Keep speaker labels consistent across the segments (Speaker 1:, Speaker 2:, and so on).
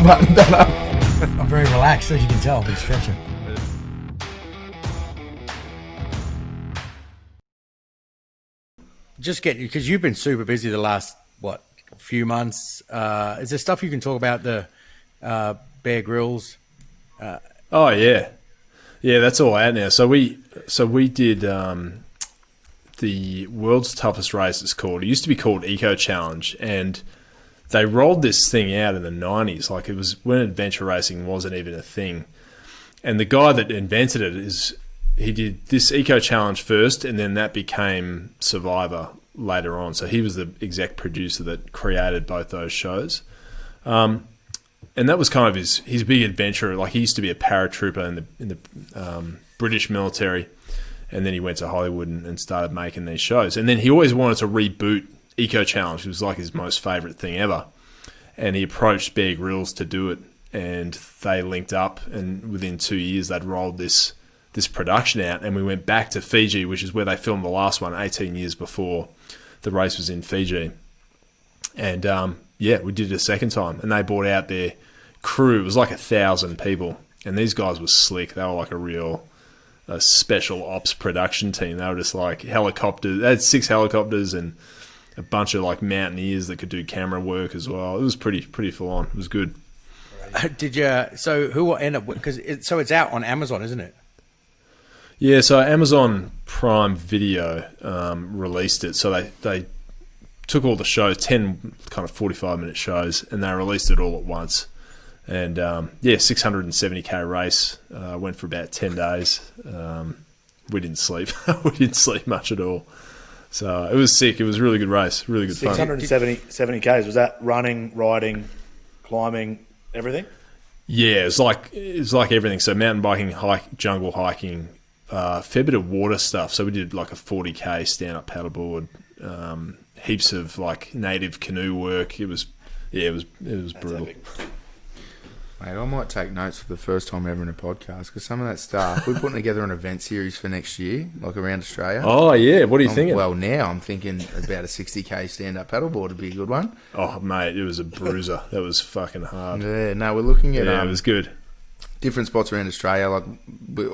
Speaker 1: buttoned that up.
Speaker 2: I'm very relaxed, as you can tell. I've been stretching. Just get because you've been super busy the last few months. Is there stuff you can talk about the Bear Grylls?
Speaker 3: Oh yeah, that's all out now. So we did the world's toughest race. It's called. It used to be called Eco Challenge, and they rolled this thing out in the 90s. Like, it was when adventure racing wasn't even a thing. And the guy that invented it he did this Eco Challenge first, and then that became Survivor later on. So he was the exec producer that created both those shows. And that was kind of his big adventure. Like, he used to be a paratrooper in the British military, and then he went to Hollywood and started making these shows. And then he always wanted to reboot Eco Challenge. It was like his most favourite thing ever. And he approached Bear Grylls to do it, and they linked up, and within 2 years they'd rolled this production out, and we went back to Fiji, which is where they filmed the last one 18 years before the race was in Fiji. And we did it a second time, and they brought out their crew. It was like 1,000 people, and these guys were slick. They were like a special ops production team. They were just like helicopters. They had 6 helicopters and a bunch of like mountaineers that could do camera work as well. It was pretty full on. It was good.
Speaker 2: Did you? So who will end up? Because it's out on Amazon, isn't it?
Speaker 3: Yeah. So Amazon Prime Video released it. So they took all the shows, 10 kind of 45-minute shows, and they released it all at once. And 670k race. Went for about 10 days. We didn't sleep. We didn't sleep much at all. So it was sick. It was a really good race, really good fun.
Speaker 4: 670 Ks. Was that running, riding, climbing, everything?
Speaker 3: Yeah, it was like everything. So mountain biking, jungle hiking, fair bit of water stuff. So we did like a 40k stand-up paddleboard, heaps of like native canoe work. It was brutal.
Speaker 1: Epic. Mate, I might take notes for the first time ever in a podcast, because some of that stuff, we're putting together an event series for next year, like around Australia.
Speaker 3: Oh, yeah. What are you thinking?
Speaker 1: Well, now I'm thinking about a 60k stand-up paddleboard would be a good one.
Speaker 3: Oh, mate, it was a bruiser. That was fucking hard.
Speaker 1: Yeah, no, we're looking at...
Speaker 3: Yeah, it was good.
Speaker 1: Different spots around Australia, like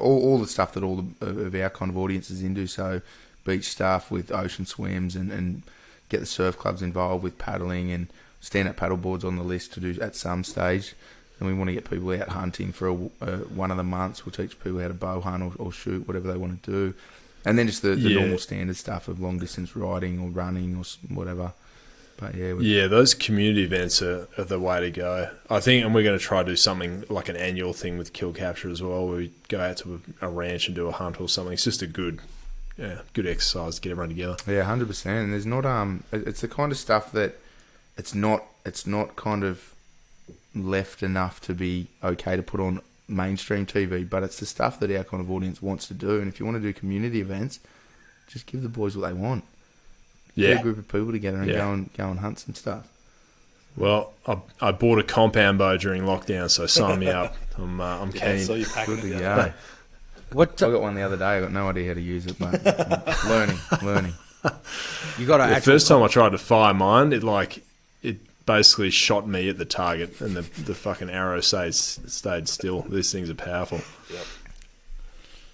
Speaker 1: all the stuff that all of our kind of audience is into, so beach stuff with ocean swims and get the surf clubs involved with paddling, and stand-up paddleboards on the list to do at some stage. And we want to get people out hunting for one of the months. We'll teach people how to bow hunt or shoot, whatever they want to do. And then just the normal standard stuff of long-distance riding or running or whatever. But those community events are the way to go, I think. And we're going to try to do something like an annual thing with Kill Kapture as well, where we go out to a ranch and do a hunt or something. It's just a good exercise to get everyone together. Yeah, 100%. And there's not it's the kind of stuff that it's not kind of left enough to be okay to put on mainstream TV, but it's the stuff that our kind of audience wants to do. And if you want to do community events, just give the boys what they want.
Speaker 3: Yeah,
Speaker 1: get a group of people together and go and hunt some stuff.
Speaker 3: Well, I bought a compound bow during lockdown, so sign me up. I'm keen.
Speaker 4: So you're packing
Speaker 1: Good
Speaker 4: it
Speaker 1: to
Speaker 4: down.
Speaker 1: go. I got one the other day. I got no idea how to use it, but learning.
Speaker 2: You got
Speaker 3: the first time I tried to fire mine, it basically shot me at the target, and the fucking arrow stayed still. These things are powerful.
Speaker 4: Yep.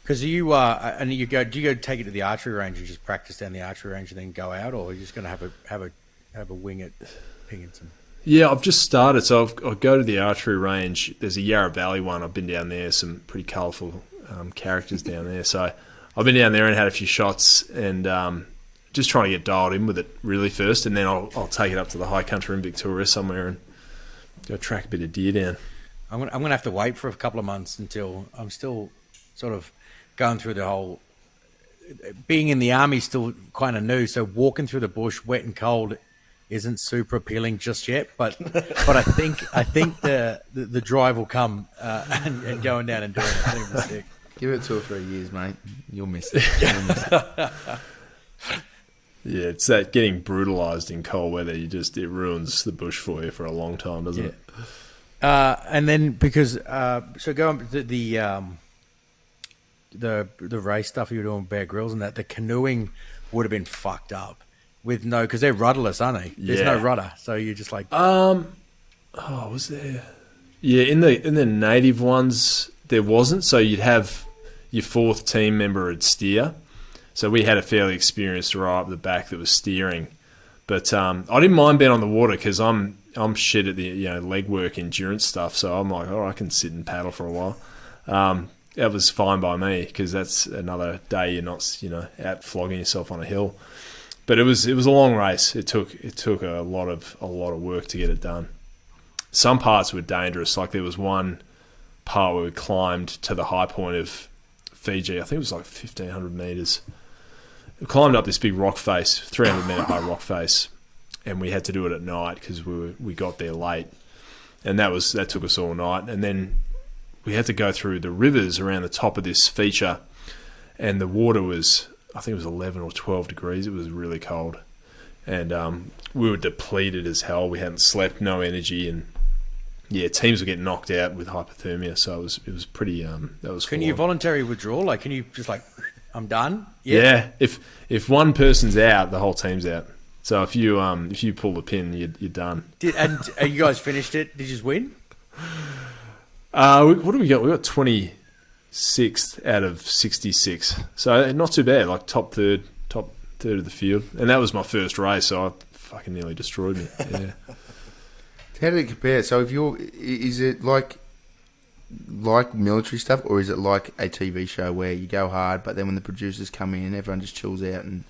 Speaker 2: Because do you go take it to the archery range and just practice down the archery range and then go out, or are you just going to have a wing at pinging some?
Speaker 3: Yeah, I've just started, so I'll go to the archery range. There's a Yarra Valley one. I've been down there. Some pretty colourful characters down there. So I've been down there and had a few shots, and just trying to get dialed in with it really first, and then I'll take it up to the high country in Victoria somewhere and go track a bit of deer down.
Speaker 2: I'm gonna have to wait for a couple of months until I'm still sort of going through the whole. Being in the army still kind of new, so walking through the bush wet and cold isn't super appealing just yet. But I think the drive will come and going down and doing it. I think it'll be sick.
Speaker 1: Give it 2 or 3 years, mate. You'll miss it.
Speaker 3: Yeah, it's that getting brutalised in cold weather. It ruins the bush for you for a long time, doesn't it?
Speaker 2: And then because so going to the race stuff you were doing with Bear Grylls and that, the canoeing would have been fucked up with because they're rudderless, aren't they? There's no rudder, so you're just like
Speaker 3: was there? Yeah, in the native ones there wasn't. So you'd have your fourth team member would steer. So we had a fairly experienced right up the back that was steering. But I didn't mind being on the water because I'm shit at the leg work endurance stuff. So I'm like, I can sit and paddle for a while. That was fine by me because that's another day you're not out flogging yourself on a hill. But it was a long race. It took a lot of work to get it done. Some parts were dangerous. Like there was one part where we climbed to the high point of Fiji. I think it was like 1,500 meters. We climbed up this big rock face, 300 meter high rock face, and we had to do it at night because we got there late, and that took us all night. And then we had to go through the rivers around the top of this feature, and the water was, I think it was 11 or 12 degrees. It was really cold, and we were depleted as hell. We hadn't slept, no energy, and teams were getting knocked out with hypothermia. So it was pretty. That was.
Speaker 2: Can you voluntary withdrawal? Like, can you just like, I'm done?
Speaker 3: Yeah. If one person's out, the whole team's out. So if you pull the pin, you're done.
Speaker 2: And you guys finished it? Did you just win?
Speaker 3: What do we got? We got 26th out of 66. So not too bad. Like top third of the field. And that was my first race, so I fucking nearly destroyed me. Yeah.
Speaker 1: How did it compare? So is it like military stuff, or is it like a TV show where you go hard, but then when the producers come in, everyone just chills out and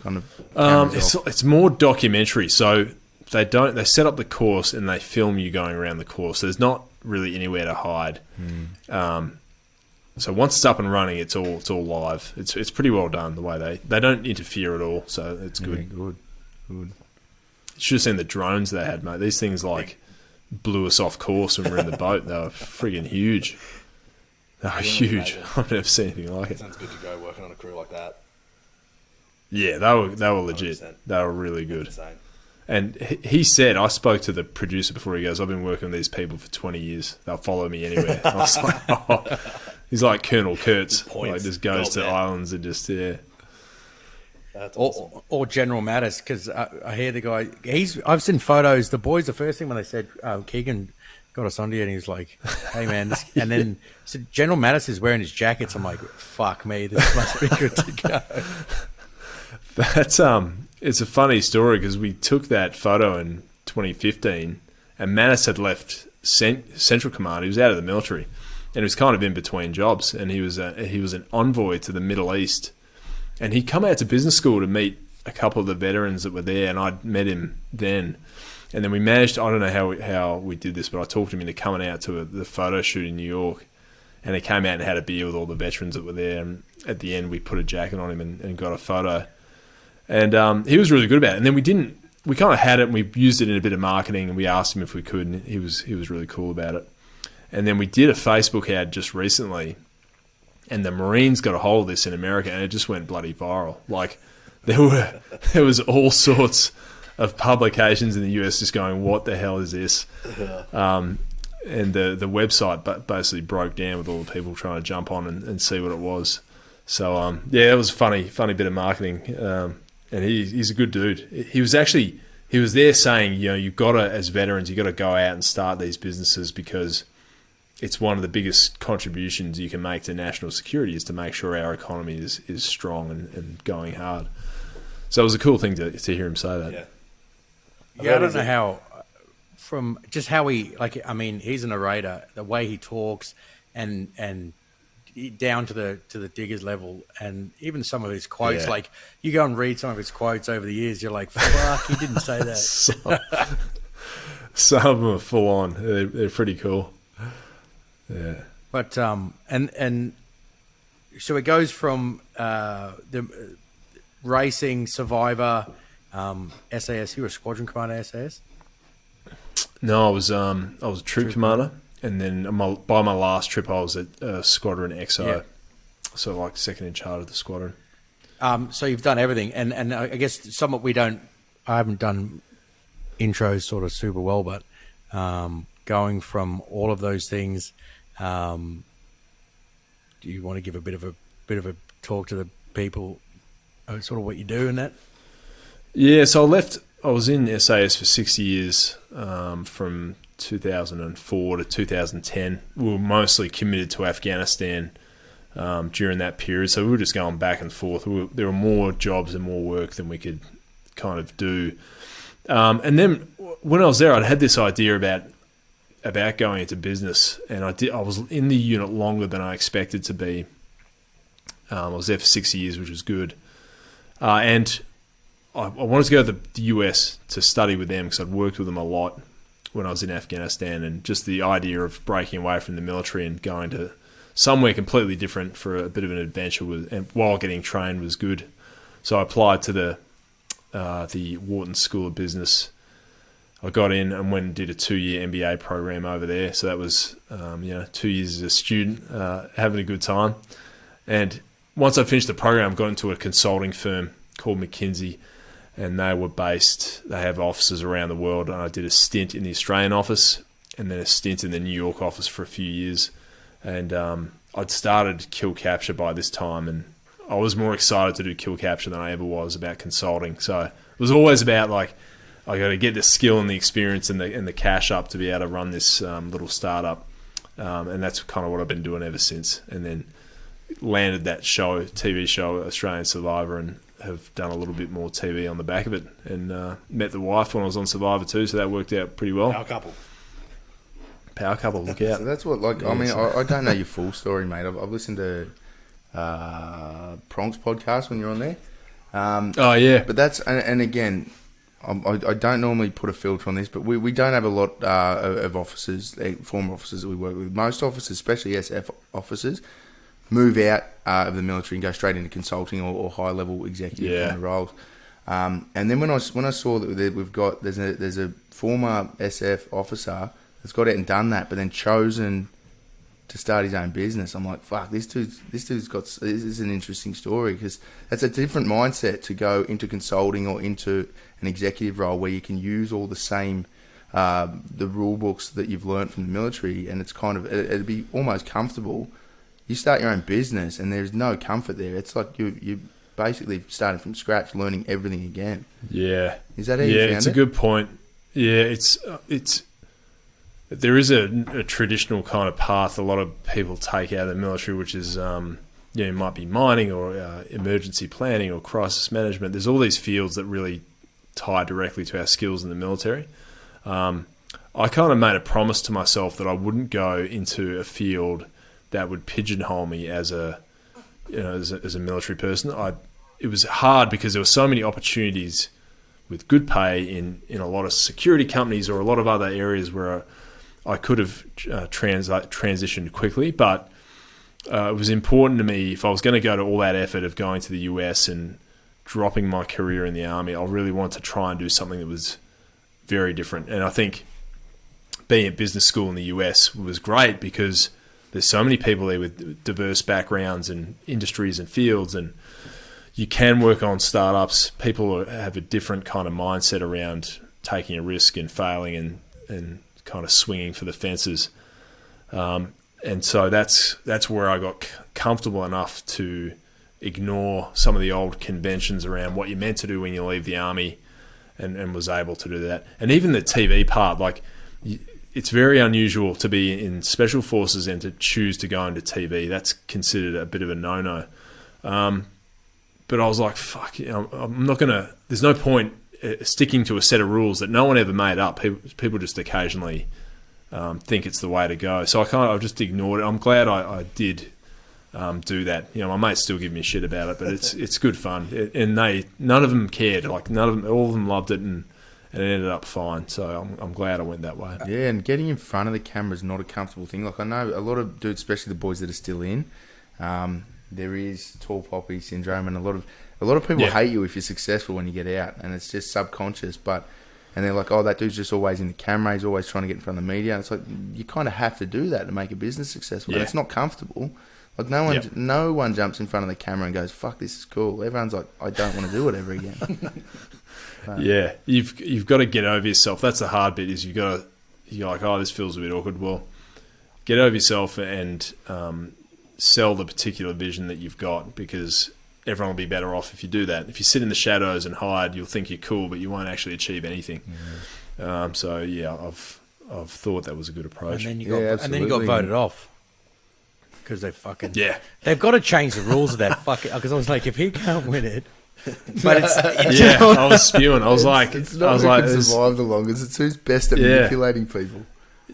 Speaker 1: kind of
Speaker 3: it's more documentary. So they set up the course and they film you going around the course. There's not really anywhere to hide. So once it's up and running, it's all live. It's pretty well done the way they don't interfere at all. So it's good.
Speaker 1: Yeah, good.
Speaker 3: You should have seen the drones they had, mate. These things blew us off course when we were in the boat. They were friggin' huge. They were huge. I've never seen anything like it.
Speaker 4: Sounds good to go working on a crew like that.
Speaker 3: Yeah, they were legit.
Speaker 4: 100%.
Speaker 3: They were really good.
Speaker 4: Insane.
Speaker 3: And he said, I spoke to the producer before, he goes, I've been working with these people for 20 years. They'll follow me anywhere. I was like, oh. He's like Colonel Kurtz. Like, just goes to islands and just, yeah.
Speaker 4: That's awesome.
Speaker 2: Or General Mattis, because I hear the guy. I've seen photos. The boys, the first thing when they said Keegan got us onto you, and he was like, "Hey man," and then so General Mattis is wearing his jackets. I'm like, "Fuck me, this must be good to go."
Speaker 3: That's it's a funny story because we took that photo in 2015, and Mattis had left Central Command. He was out of the military, and he was kind of in between jobs, and he was an envoy to the Middle East. And he'd come out to business school to meet a couple of the veterans that were there, and I'd met him then. And then we managed, I don't know how we did this, but I talked him into coming out to the photo shoot in New York. And he came out and had a beer with all the veterans that were there. And at the end, we put a jacket on him and got a photo. And he was really good about it. And then we kind of had it, and we used it in a bit of marketing, and we asked him if we could, and he was really cool about it. And then we did a Facebook ad just recently, and the Marines got a hold of this in America, and it just went bloody viral. Like, there was all sorts of publications in the US just going, what the hell is this? And the website basically broke down with all the people trying to jump on and see what it was. So, it was a funny bit of marketing. And he's a good dude. He was there saying, you've got to, as veterans, you've got to go out and start these businesses because it's one of the biggest contributions you can make to national security is to make sure our economy is strong and going hard. So it was a cool thing to hear him say that.
Speaker 2: Yeah, I don't know how, from just how he, he's a narrator, the way he talks and down to the digger's level, and even some of his quotes, like you go and read some of his quotes over the years, you're like, fuck, he didn't say that.
Speaker 3: Some of them are full on. They're pretty cool. Yeah,
Speaker 2: but and so it goes from the racing survivor, SAS. You were a squadron commander, SAS.
Speaker 3: No, I was a troop commander, and then by my last trip, I was at squadron XO, so like second in charge of the squadron.
Speaker 2: So you've done everything, and I guess somewhat I haven't done intros sort of super well, but going from all of those things. Do you want to give a bit of a talk to the people, sort of what you do in that? Yeah,
Speaker 3: so I was in SAS for 6 years, from 2004 to 2010. We were mostly committed to Afghanistan during that period, so we were just going back and forth. There were more jobs and more work than we could kind of do. And then when I was there, I'd had this idea about going into business, and I was in the unit longer than I expected to be. I was there for 6 years, which was good. And I wanted to go to the US to study with them because I'd worked with them a lot when I was in Afghanistan, and just the idea of breaking away from the military and going to somewhere completely different for a bit of an adventure and while getting trained was good. So I applied to the Wharton School of Business. I got in and went and did a 2-year MBA program over there. So that was 2 years as a student, having a good time. And once I finished the program, I got into a consulting firm called McKinsey, and they have offices around the world. And I did a stint in the Australian office and then a stint in the New York office for a few years. And I'd started Kill Kapture by this time, and I was more excited to do Kill Kapture than I ever was about consulting. So it was always about like, I got to get the skill and the experience and the cash up to be able to run this little startup. And that's kind of what I've been doing ever since. And then landed that TV show, Australian Survivor, and have done a little bit more TV on the back of it. And met the wife when I was on Survivor too, so that worked out pretty well. Power couple, look out.
Speaker 1: So that's what, like, I mean, I don't know your full story, mate. I've listened to Pronk's podcast when you're on there.
Speaker 3: Oh, yeah.
Speaker 1: But that's, and again, I don't normally put a filter on this, but we don't have a lot of officers, former officers that we work with. Most officers, especially SF officers, move out of the military and go straight into consulting or high-level executive kind of roles. And then when I saw that there's a former SF officer that's got out and done that, but then chosen to start his own business, I'm like, fuck, this is an interesting story, because that's a different mindset to go into consulting or into an executive role where you can use all the same the rule books that you've learned from the military, and it's kind of it'd be almost comfortable. You start your own business and there's no comfort there. It's like you basically starting from scratch, learning everything again.
Speaker 3: Yeah.
Speaker 1: Is that how you found it?
Speaker 3: Yeah, it's a good point. Yeah, it's there is a traditional kind of path a lot of people take out of the military, which is it might be mining or emergency planning or crisis management. There's all these fields that really tie directly to our skills in the military. I kind of made a promise to myself that I wouldn't go into a field that would pigeonhole me as a military person. It was hard because there were so many opportunities with good pay in a lot of security companies or a lot of other areas where I could have transitioned quickly. But it was important to me, if I was going to go to all that effort of going to the US and dropping my career in the Army, I really wanted to try and do something that was very different. And I think being at business school in the US was great because there's so many people there with diverse backgrounds and industries and fields, and you can work on startups. People have a different kind of mindset around taking a risk and failing and kind of swinging for the fences. And so that's where I got comfortable enough to ignore some of the old conventions around what you're meant to do when you leave the Army, and was able to do that. And even the TV part, like, it's very unusual to be in special forces and to choose to go into TV. That's considered a bit of a no-no. But I was like, fuck, I'm not going to... There's no point sticking to a set of rules that no one ever made up. People just occasionally think it's the way to go. So I just ignored it. I'm glad I did do that. My mates still give me shit about it, but it's good fun. And none of them cared. Like, all of them loved it, and it ended up fine. So I'm glad I went that way.
Speaker 1: Yeah, and getting in front of the camera is not a comfortable thing. Like, I know a lot of dudes, especially the boys that are still in, there is tall poppy syndrome, and a lot of people hate you if you're successful when you get out, and it's just subconscious. And they're like, oh, that dude's just always in the camera, he's always trying to get in front of the media. And it's like, you kind of have to do that to make a business successful, and it's not comfortable. Like, no one jumps in front of the camera and goes, fuck, this is cool. Everyone's like, I don't want to do it ever again.
Speaker 3: Yeah, you've got to get over yourself. That's the hard bit, is you're like, oh, this feels a bit awkward. Well, get over yourself and sell the particular vision that you've got, because everyone will be better off if you do that. If you sit in the shadows and hide, you'll think you're cool, but you won't actually achieve anything. So yeah, I've thought that was a good approach.
Speaker 2: And then you got voted off because they fucking They've got to change the rules of that fucking. Because I was like, if he can't win it, but it's
Speaker 3: I was spewing. I was like,
Speaker 1: it's not who can survive the longest. It's who's best at manipulating people.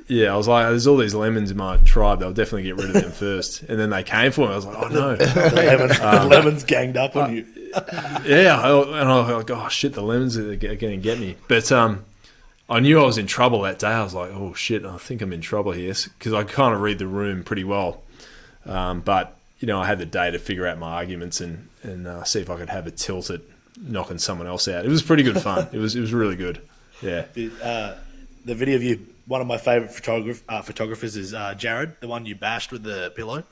Speaker 3: Yeah, I was like, there's all these lemons in my tribe. They'll definitely get rid of them first. And then they came for me. I was like, oh no,
Speaker 4: the lemons ganged up on you.
Speaker 3: Yeah, and I was like, oh shit, the lemons are going to get me. But I knew I was in trouble that day. I was like, oh shit, I think I'm in trouble here because I kind of read the room pretty well. But I had the day to figure out my arguments and see if I could have a tilt at knocking someone else out. It was pretty good fun. It was really good. Yeah.
Speaker 4: The video of you. One of my favourite photographers is Jared, the one you bashed with the pillow.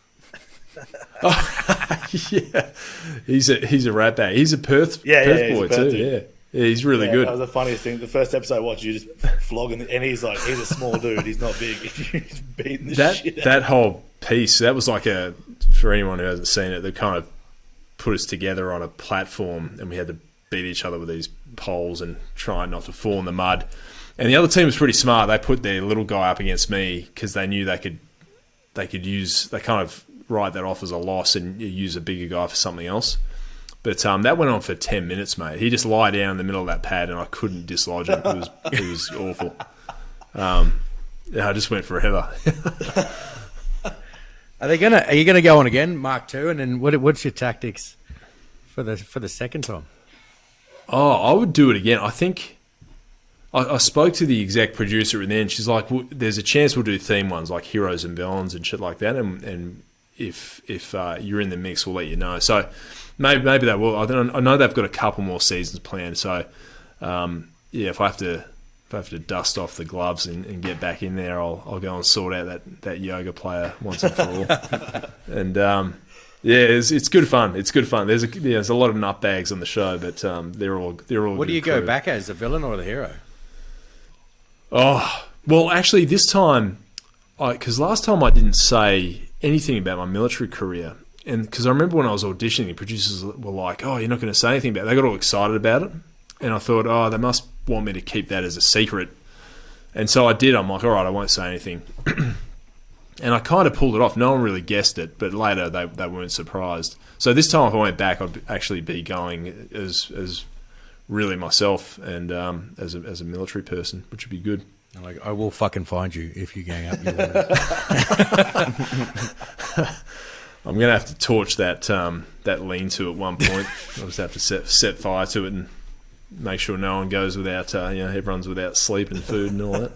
Speaker 3: Yeah, he's a rat bag. He's a Perth boy too. Yeah, he's really good.
Speaker 4: That was the funniest thing. The first episode I watched, you just flogging, and he's a small dude. He's not big. He's beating the shit out.
Speaker 3: That whole piece, that was like for anyone who hasn't seen it, they kind of put us together on a platform, and we had to beat each other with these poles and try not to fall in the mud. And the other team was pretty smart. They put their little guy up against me because they knew they kind of write that off as a loss and use a bigger guy for something else. But that went on for 10 minutes, mate. He just lied down in the middle of that pad and I couldn't dislodge him. It was awful. I just went forever.
Speaker 2: Are you gonna go on again, Mark 2? And then what's your tactics for the second time?
Speaker 3: Oh, I would do it again. I think I spoke to the exec producer and then she's like, there's a chance we'll do theme ones like heroes and villains and shit like that. And if you're in the mix, we'll let you know. So maybe they will. I know they've got a couple more seasons planned. So if I have to dust off the gloves and get back in there, I'll go and sort out that yoga player once and for all. And it's good fun. It's good fun. There's a lot of nutbags on the show, but they're all.
Speaker 2: What do you go back as, the villain or the hero?
Speaker 3: Oh, well, actually, this time, because last time I didn't say anything about my military career, and because I remember when I was auditioning, the producers were like, "Oh, you're not going to say anything about it." They got all excited about it, and I thought, "Oh, they must want me to keep that as a secret," and so I did. I'm like, "All right, I won't say anything," and I kind of pulled it off. No one really guessed it, but later they weren't surprised. So this time, if I went back, I'd actually be going as really myself and as a military person, which would be good.
Speaker 2: Like, I will fucking find you if you gang up.
Speaker 3: I'm gonna have to torch that lean-to at one point. I'll just have to set fire to it and make sure no one goes without everyone's without sleep and food and all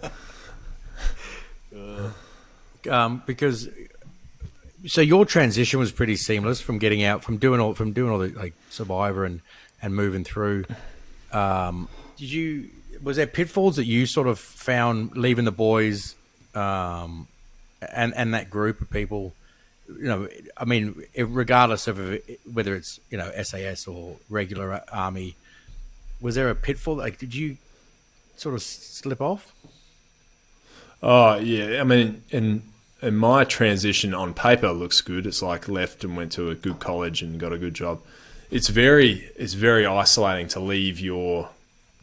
Speaker 3: that.
Speaker 2: Because so your transition was pretty seamless from getting out, from doing all the like Survivor and moving through. Was there pitfalls that you sort of found leaving the boys, and that group of people? I mean, regardless of whether it's SAS or regular army, was there a pitfall? Like, did you sort of slip off?
Speaker 3: Oh yeah, I mean, and my transition on paper looks good. It's like left and went to a good college and got a good job. It's very isolating to leave your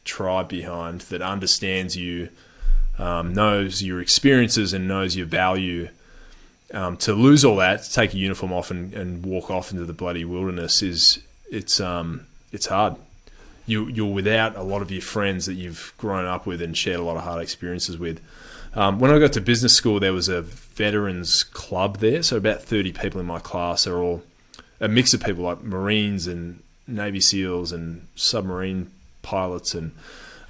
Speaker 3: tribe behind that understands you, knows your experiences and knows your value. To lose all that, to take a uniform off and walk off into the bloody wilderness it's hard. You're without a lot of your friends that you've grown up with and shared a lot of hard experiences with. When I got to business school, there was a veterans club there, so about 30 people in my class are all a mix of people like Marines and Navy SEALs and submarine pilots, and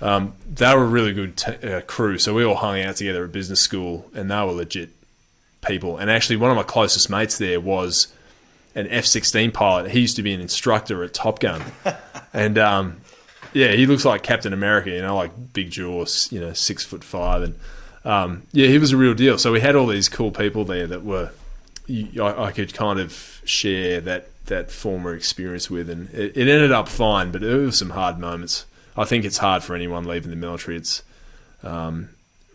Speaker 3: they were a really good crew. So we all hung out together at business school, and they were legit people. And actually, one of my closest mates there was an F-16 pilot. He used to be an instructor at Top Gun, and he looks like Captain America, like big jaws, 6'5", and he was a real deal. So we had all these cool people there that were I could kind of share that former experience with, and it ended up fine, but there were some hard moments. I think it's hard for anyone leaving the military. It's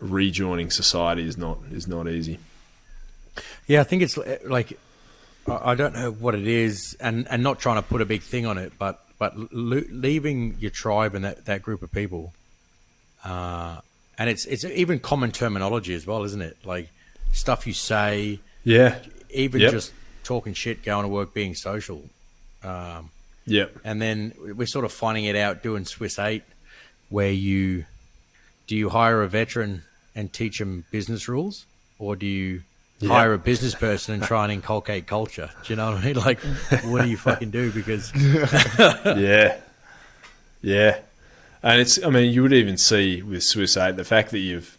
Speaker 3: rejoining society is not easy.
Speaker 2: Yeah, I think it's like, I don't know what it is, and not trying to put a big thing on it, but leaving your tribe and that group of people, And it's even common terminology as well, isn't it? Like stuff you say,
Speaker 3: Yeah.
Speaker 2: even
Speaker 3: Yep.
Speaker 2: just talking shit, going to work, being social.
Speaker 3: Yep.
Speaker 2: And then we're sort of finding it out doing Swiss 8, where you hire a veteran and teach them business rules, or do you hire a business person and try and inculcate culture? Do you know what I mean? Like, what do you fucking do? Because
Speaker 3: Yeah. Yeah. And you would even see with Swiss 8, the fact that you've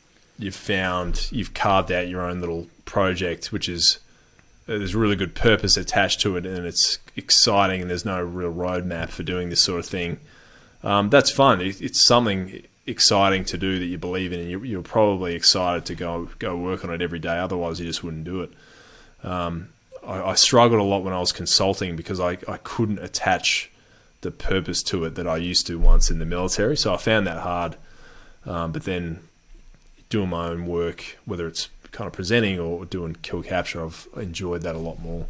Speaker 3: carved out your own little project, which is, there's really good purpose attached to it, and it's exciting, and there's no real roadmap for doing this sort of thing. That's fun. It's something exciting to do that you believe in, and you're probably excited to go work on it every day. Otherwise, you just wouldn't do it. I struggled a lot when I was consulting because I couldn't attach the purpose to it that I used to once in the military. So I found that hard. But then doing my own work, whether it's kind of presenting or doing Kill Kapture, I've enjoyed that a lot more.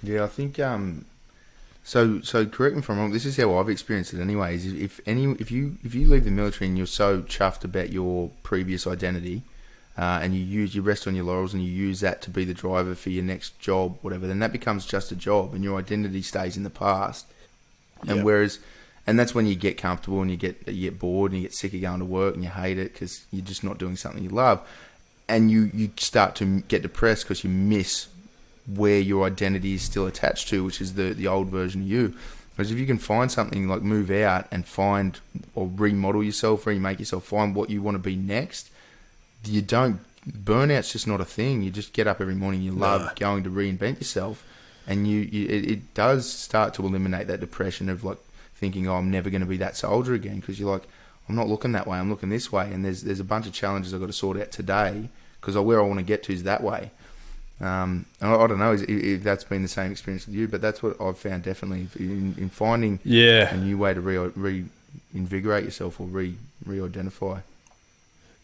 Speaker 1: Yeah, I think so correct me if I'm wrong, this is how I've experienced it anyways. If you leave the military and you're so chuffed about your previous identity, and you rest on your laurels and you use that to be the driver for your next job, whatever, then that becomes just a job and your identity stays in the past. And and that's when you get comfortable and you get bored and you get sick of going to work and you hate it because you're just not doing something you love, and you start to get depressed because you miss where your identity is still attached to, which is the old version of you. Whereas if you can find something, like move out and find or remodel yourself, remake yourself, find what you want to be next, burnout's just not a thing. You just get up every morning, you love going to reinvent yourself, and it does start to eliminate that depression of like thinking, oh, I'm never going to be that soldier again, because you're like, I'm not looking that way, I'm looking this way, and there's a bunch of challenges I've got to sort out today because where I want to get to is that way. I don't know if that's been the same experience with you, but that's what I've found definitely in finding a new way to reinvigorate yourself or re-identify.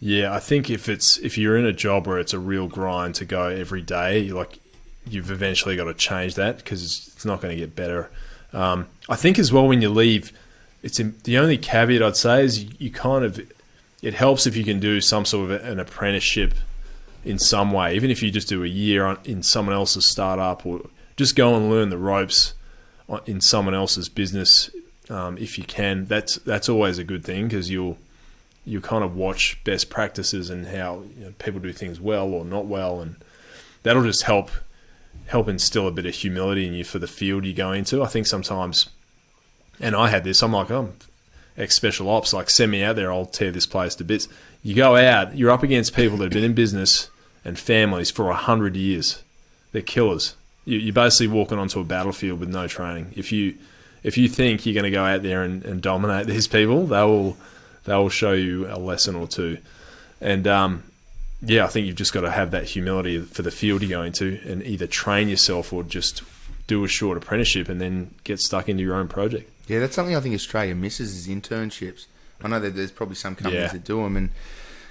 Speaker 3: Yeah, I think if you're in a job where it's a real grind to go every day, you've eventually got to change that because it's not going to get better. I think as well when you leave, the only caveat I'd say is it helps if you can do some sort of an apprenticeship in some way, even if you just do a year in someone else's startup, or just go and learn the ropes in someone else's business. If you can, that's always a good thing because you kind of watch best practices and how people do things well or not well, and that'll just help instill a bit of humility in you for the field you go into. I think sometimes, and I had this, I'm like, I'm ex-special ops, like send me out there, I'll tear this place to bits. You go out, you're up against people that have been in business and families for 100 years. They're killers. You're basically walking onto a battlefield with no training. If you think you're going to go out there and dominate these people, they will show you a lesson or two. And I think you've just got to have that humility for the field you go into and either train yourself or just do a short apprenticeship and then get stuck into your own project. Yeah,
Speaker 1: that's something I think Australia misses is internships. I know that there's probably some companies that do them, and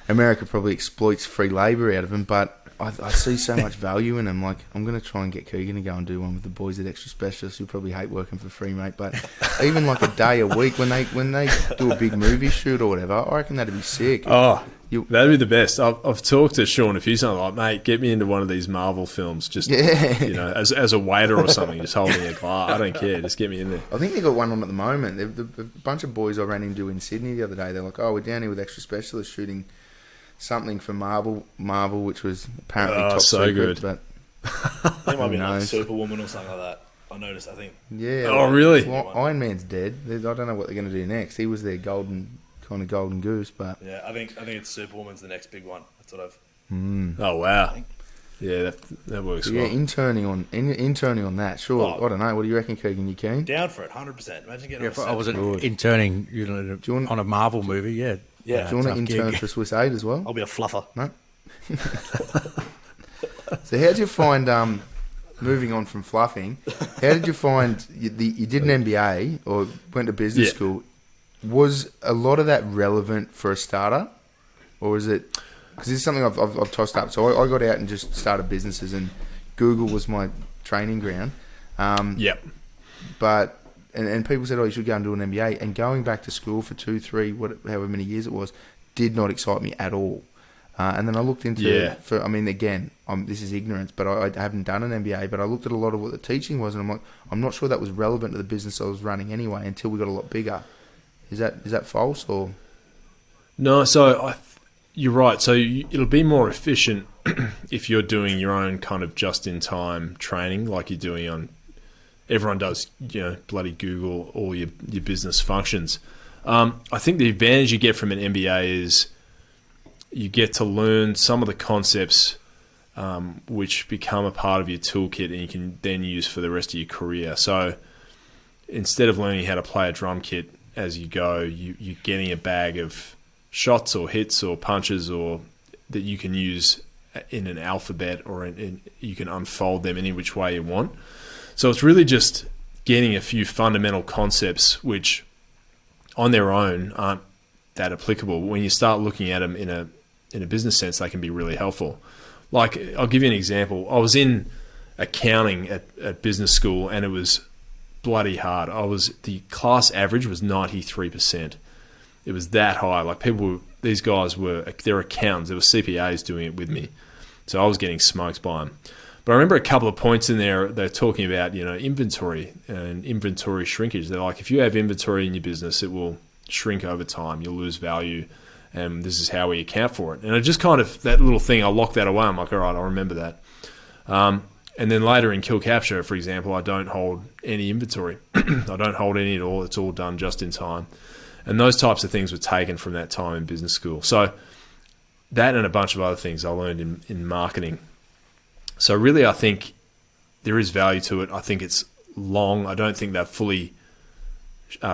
Speaker 1: America probably exploits free labour out of them, but I see so much value in them. Like, I'm going to try and get Keegan to go and do one with the boys at Extra Specialists. You'll probably hate working for free, mate, but even like a day a week when they do a big movie shoot or whatever, I reckon that'd be sick.
Speaker 3: Oh, that'd be the best. I've talked to Sean a few times, like, mate, get me into one of these Marvel films, just as a waiter or something, just holding a glass. I don't care, just get me in there. I
Speaker 1: think they've got one on at the moment. A bunch of boys I ran into in Sydney the other day, they're like, oh, we're down here with Extra Specialists shooting something for Marvel, which was apparently top
Speaker 3: so
Speaker 1: secret.
Speaker 3: Good.
Speaker 1: But
Speaker 4: it might be like Superwoman or something like that. I noticed, I think.
Speaker 1: Yeah.
Speaker 3: Oh, really?
Speaker 1: Well, Iron Man's dead. I don't know what they're going to do next. He was their golden goose, but
Speaker 4: yeah, I think it's Superwoman's the next big one. That's what I've.
Speaker 3: Oh wow. Yeah, that works well.
Speaker 1: Yeah, interning on that. Sure. I don't know. What do you reckon, Keegan? You keen?
Speaker 4: Down for it, 100%. Imagine getting.
Speaker 2: If I was interning, on a Marvel movie, yeah.
Speaker 4: Yeah.
Speaker 1: Do you want to intern for Swiss 8 as well?
Speaker 4: I'll be a fluffer.
Speaker 1: No. So how did you find? Moving on from fluffing, how did you find you did an MBA or went to business school? Was a lot of that relevant for a startup, or is it? Because this is something I've tossed up. So I got out and just started businesses, and Google was my training ground. But and people said, oh, you should go and do an MBA. And going back to school for 2, 3, however many years it was, did not excite me at all. And then I looked into this is ignorance, but I haven't done an MBA, but I looked at a lot of what the teaching was, and I'm like, I'm not sure that was relevant to the business I was running anyway until we got a lot bigger. Is that false or?
Speaker 3: No, so you're right. So it'll be more efficient if you're doing your own kind of just-in-time training, like you're doing on. Everyone does, bloody Google all your business functions. I think the advantage you get from an MBA is you get to learn some of the concepts which become a part of your toolkit and you can then use for the rest of your career. So instead of learning how to play a drum kit as you go, you're getting a bag of shots or hits or punches or that you can use in an alphabet or you can unfold them any which way you want. So it's really just getting a few fundamental concepts which on their own aren't that applicable. When you start looking at them in a business sense, they can be really helpful. Like, I'll give you an example. I was in accounting at business school and it was bloody hard. The class average was 93%. It was that high. Like, these guys they're accountants. There were CPAs doing it with me. So I was getting smoked by them. But I remember a couple of points in there, they're talking about, inventory and inventory shrinkage. They're like, if you have inventory in your business, it will shrink over time. You'll lose value. And this is how we account for it. And I just kind of, that little thing, I locked that away. I'm like, all right, I'll remember that. And then later in Kill Kapture, for example, I don't hold any inventory. I don't hold any at all. It's all done just in time. And those types of things were taken from that time in business school. So that and a bunch of other things I learned in marketing. So really, I think there is value to it. I think it's long. I don't think they've fully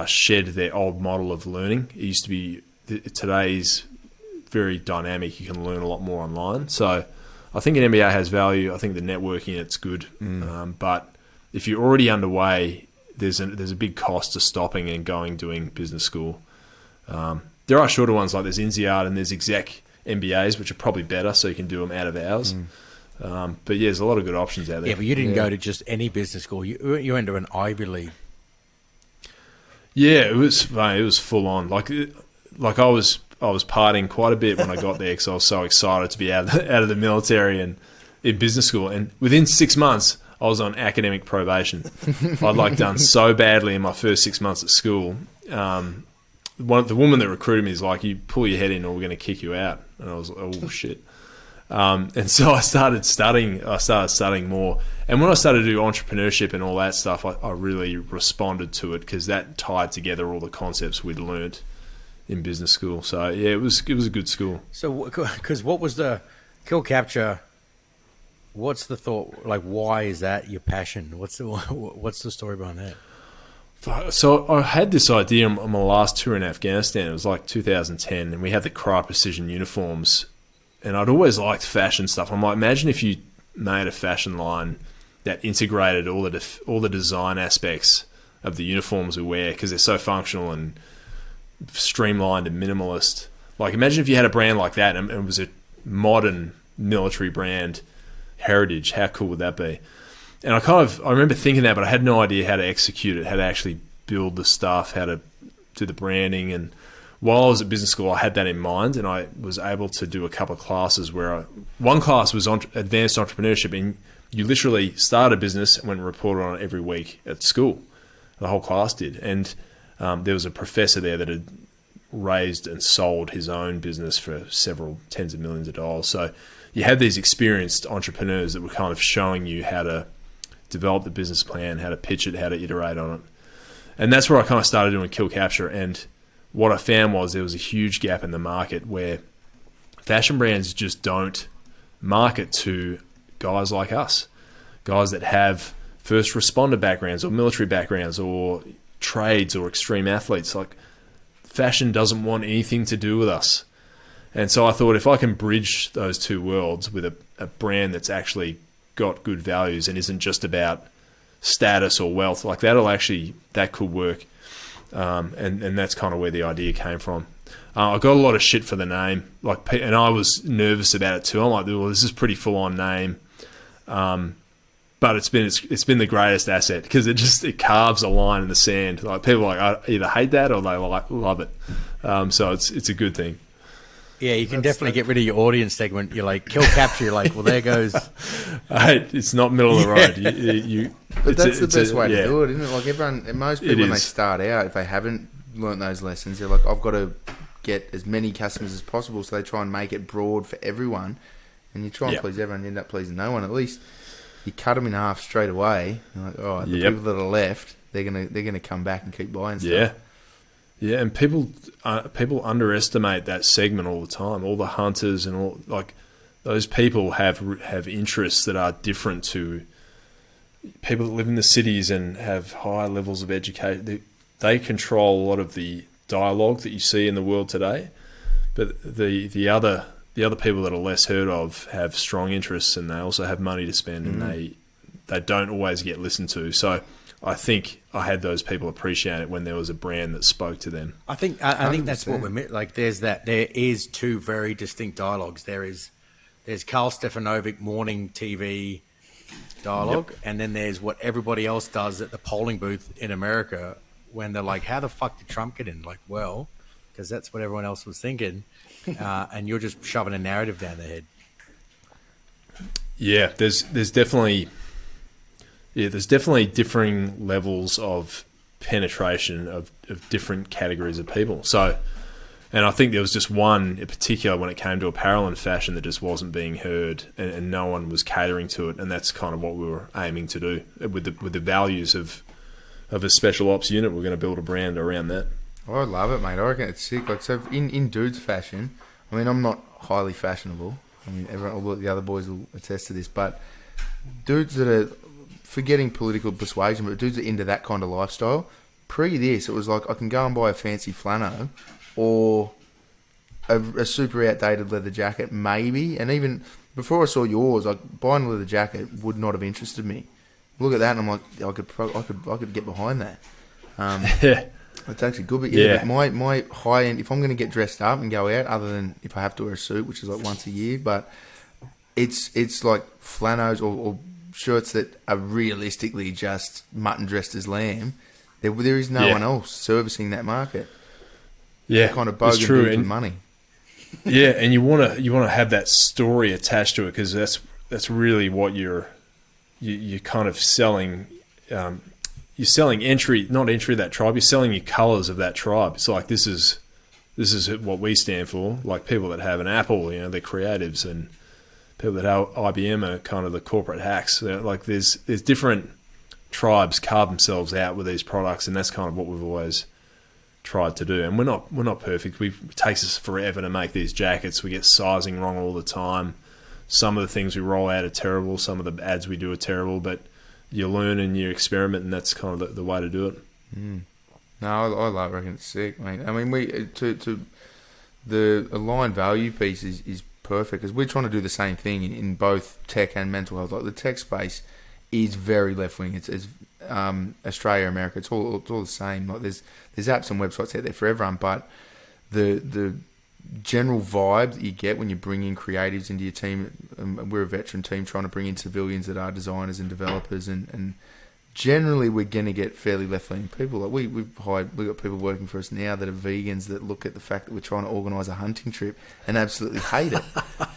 Speaker 3: shed their old model of learning. It used to be, today's very dynamic. You can learn a lot more online. So I think an MBA has value. I think the networking, it's good. But if you're already underway, there's a big cost to stopping and doing business school. There are shorter ones, like there's INSEAD and there's exec MBAs, which are probably better, so you can do them out of hours. But yeah, there's a lot of good options out there.
Speaker 2: Yeah, but you didn't go to just any business school. You went to an Ivy League.
Speaker 3: Yeah, it was full on. Like I was partying quite a bit when I got there because I was so excited to be out of the military and in business school. And within 6 months, I was on academic probation. I'd done so badly in my first 6 months at school. The woman that recruited me is like, "You pull your head in, or we're going to kick you out." And I was like, "Oh shit." And so I started studying more. And when I started to do entrepreneurship and all that stuff, I really responded to it because that tied together all the concepts we'd learned in business school. So yeah, it was a good school. So
Speaker 2: because what was the Kill Kapture? What's the thought? Like, why is that your passion? What's the story behind that?
Speaker 3: So I had this idea on my last tour in Afghanistan. It was like 2010, and we had the Cryo Precision uniforms. And I'd always liked fashion stuff. I'm like, imagine if you made a fashion line that integrated all the design aspects of the uniforms we wear because they're so functional and streamlined and minimalist. Like, imagine if you had a brand like that and it was a modern military brand heritage. How cool would that be? And I remember thinking that, but I had no idea how to execute it, how to actually build the stuff, how to do the branding. And while I was at business school, I had that in mind, and I was able to do a couple of classes where one class was on advanced entrepreneurship, and you literally start a business and went and reported on it every week at school. The whole class did. And there was a professor there that had raised and sold his own business for several tens of millions of dollars. So you had these experienced entrepreneurs that were kind of showing you how to develop the business plan, how to pitch it, how to iterate on it. And that's where I kind of started doing Kill Kapture. And what I found was there was a huge gap in the market where fashion brands just don't market to guys like us, guys that have first responder backgrounds or military backgrounds or trades or extreme athletes. Like, fashion doesn't want anything to do with us. And so I thought, if I can bridge those two worlds with a brand that's actually got good values and isn't just about status or wealth, like that could work. And that's kind of where the idea came from. I got a lot of shit for the name, and I was nervous about it too. I'm like, well, this is a pretty full on name. But it's been the greatest asset because it carves a line in the sand. Like, people I either hate that or they love it. So it's a good thing.
Speaker 2: Yeah, you can definitely get rid of your audience segment. You're like, Kill Kapture. You're like, well, there goes.
Speaker 3: It's not middle of the road.
Speaker 1: But that's the best way to do it, isn't it? Like most people, when they start out, if they haven't learnt those lessons, they're like, I've got to get as many customers as possible, so they try and make it broad for everyone. And you try and please everyone, you end up pleasing no one. At least you cut them in half straight away. You're like, oh, the people that are left, they're gonna come back and keep buying stuff.
Speaker 3: Yeah, and people underestimate that segment all the time. All the hunters and all, like, those people have interests that are different to people that live in the cities and have high levels of education. They control a lot of the dialogue that you see in the world today, but the other people that are less heard of have strong interests, and they also have money to spend, and they don't always get listened to. So I think I had those people appreciate it when there was a brand that spoke to them.
Speaker 2: I think that's what we're like. There is two very distinct dialogues. There's Carl Stefanovic morning TV dialogue, and then there's what everybody else does at the polling booth in America when they're like, "How the fuck did Trump get in?" Like, well, because that's what everyone else was thinking, and you're just shoving a narrative down their head. Yeah,
Speaker 3: there's definitely differing levels of penetration of different categories of people. So, and I think there was just one in particular when it came to apparel and fashion that just wasn't being heard, and no one was catering to it. And that's kind of what we were aiming to do with the values of a special ops unit. We're going to build a brand around that.
Speaker 1: Oh, I love it, mate. I reckon it's sick. Like, so in dudes fashion, I mean, I'm not highly fashionable. I mean, all the other boys will attest to this, but dudes that are, forgetting political persuasion, but dudes that are into that kind of lifestyle, pre this, it was like, I can go and buy a fancy flannel or a super outdated leather jacket, maybe. And even before I saw yours, like, buying a leather jacket would not have interested me. Look at that, and I'm like, I could get behind that. It's actually good, but my high end, if I'm going to get dressed up and go out, other than if I have to wear a suit, which is like once a year, but it's like flannels or shirts that are realistically just mutton dressed as lamb. There is no one else servicing that market.
Speaker 3: Yeah,
Speaker 1: kind of bogan dudes with money.
Speaker 3: Yeah, and you want to have that story attached to it, because that's really what you're kind of selling. You're selling not entry of that tribe. You're selling your colours of that tribe. It's like, this is what we stand for. Like, people that have an Apple, they're creatives, and people that have IBM are kind of the corporate hacks. Like, there's different tribes carve themselves out with these products, and that's kind of what we've always tried to do. And we're not perfect. It takes us forever to make these jackets. We get sizing wrong all the time. Some of the things we roll out are terrible. Some of the ads we do are terrible, but you learn and you experiment, and that's kind of the way to do it.
Speaker 1: No, I reckon it's sick, mate. I mean, the aligned value piece is perfect, because we're trying to do the same thing in both tech and mental health. Like, the tech space is very left wing. It's Australia, America. It's all the same. Like, there's apps and websites out there for everyone, but the general vibe that you get when you bring in creatives into your team, we're a veteran team trying to bring in civilians that are designers and developers, and generally we're going to get fairly left-leaning people. Like, we've got people working for us now that are vegans that look at the fact that we're trying to organise a hunting trip and absolutely hate it.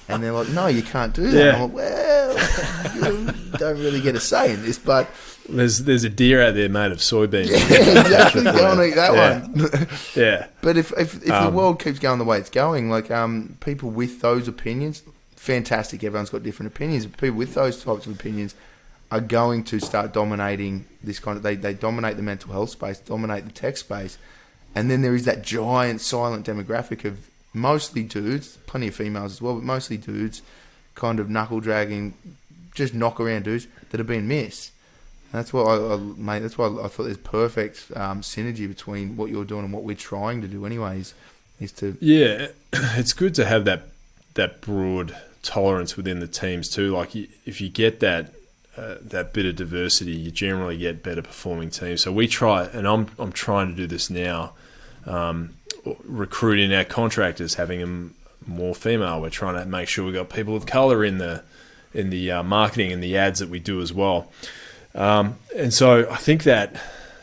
Speaker 1: And they're like, no, you can't do that. Yeah. I'm like, well, you don't really get a say in this, but
Speaker 3: there's a deer out there made of soybeans.
Speaker 1: Yeah, exactly. Go and eat that one.
Speaker 3: Yeah.
Speaker 1: But if the world keeps going the way it's going, like, people with those opinions, fantastic. Everyone's got different opinions. But people with those types of opinions are going to start dominating this kind of. They dominate the mental health space, dominate the tech space, and then there is that giant silent demographic of mostly dudes, plenty of females as well, but mostly dudes, kind of knuckle dragging, just knock around dudes that are being missed. That's what that's why I thought there's perfect synergy between what you're doing and what we're trying to do. Anyways, is to
Speaker 3: it's good to have that broad tolerance within the teams too. Like, if you get that bit of diversity, you generally get better performing teams. So we try, and I'm trying to do this now, recruiting our contractors, having them more female. We're trying to make sure we got people of color in the marketing and the ads that we do as well. And so I think that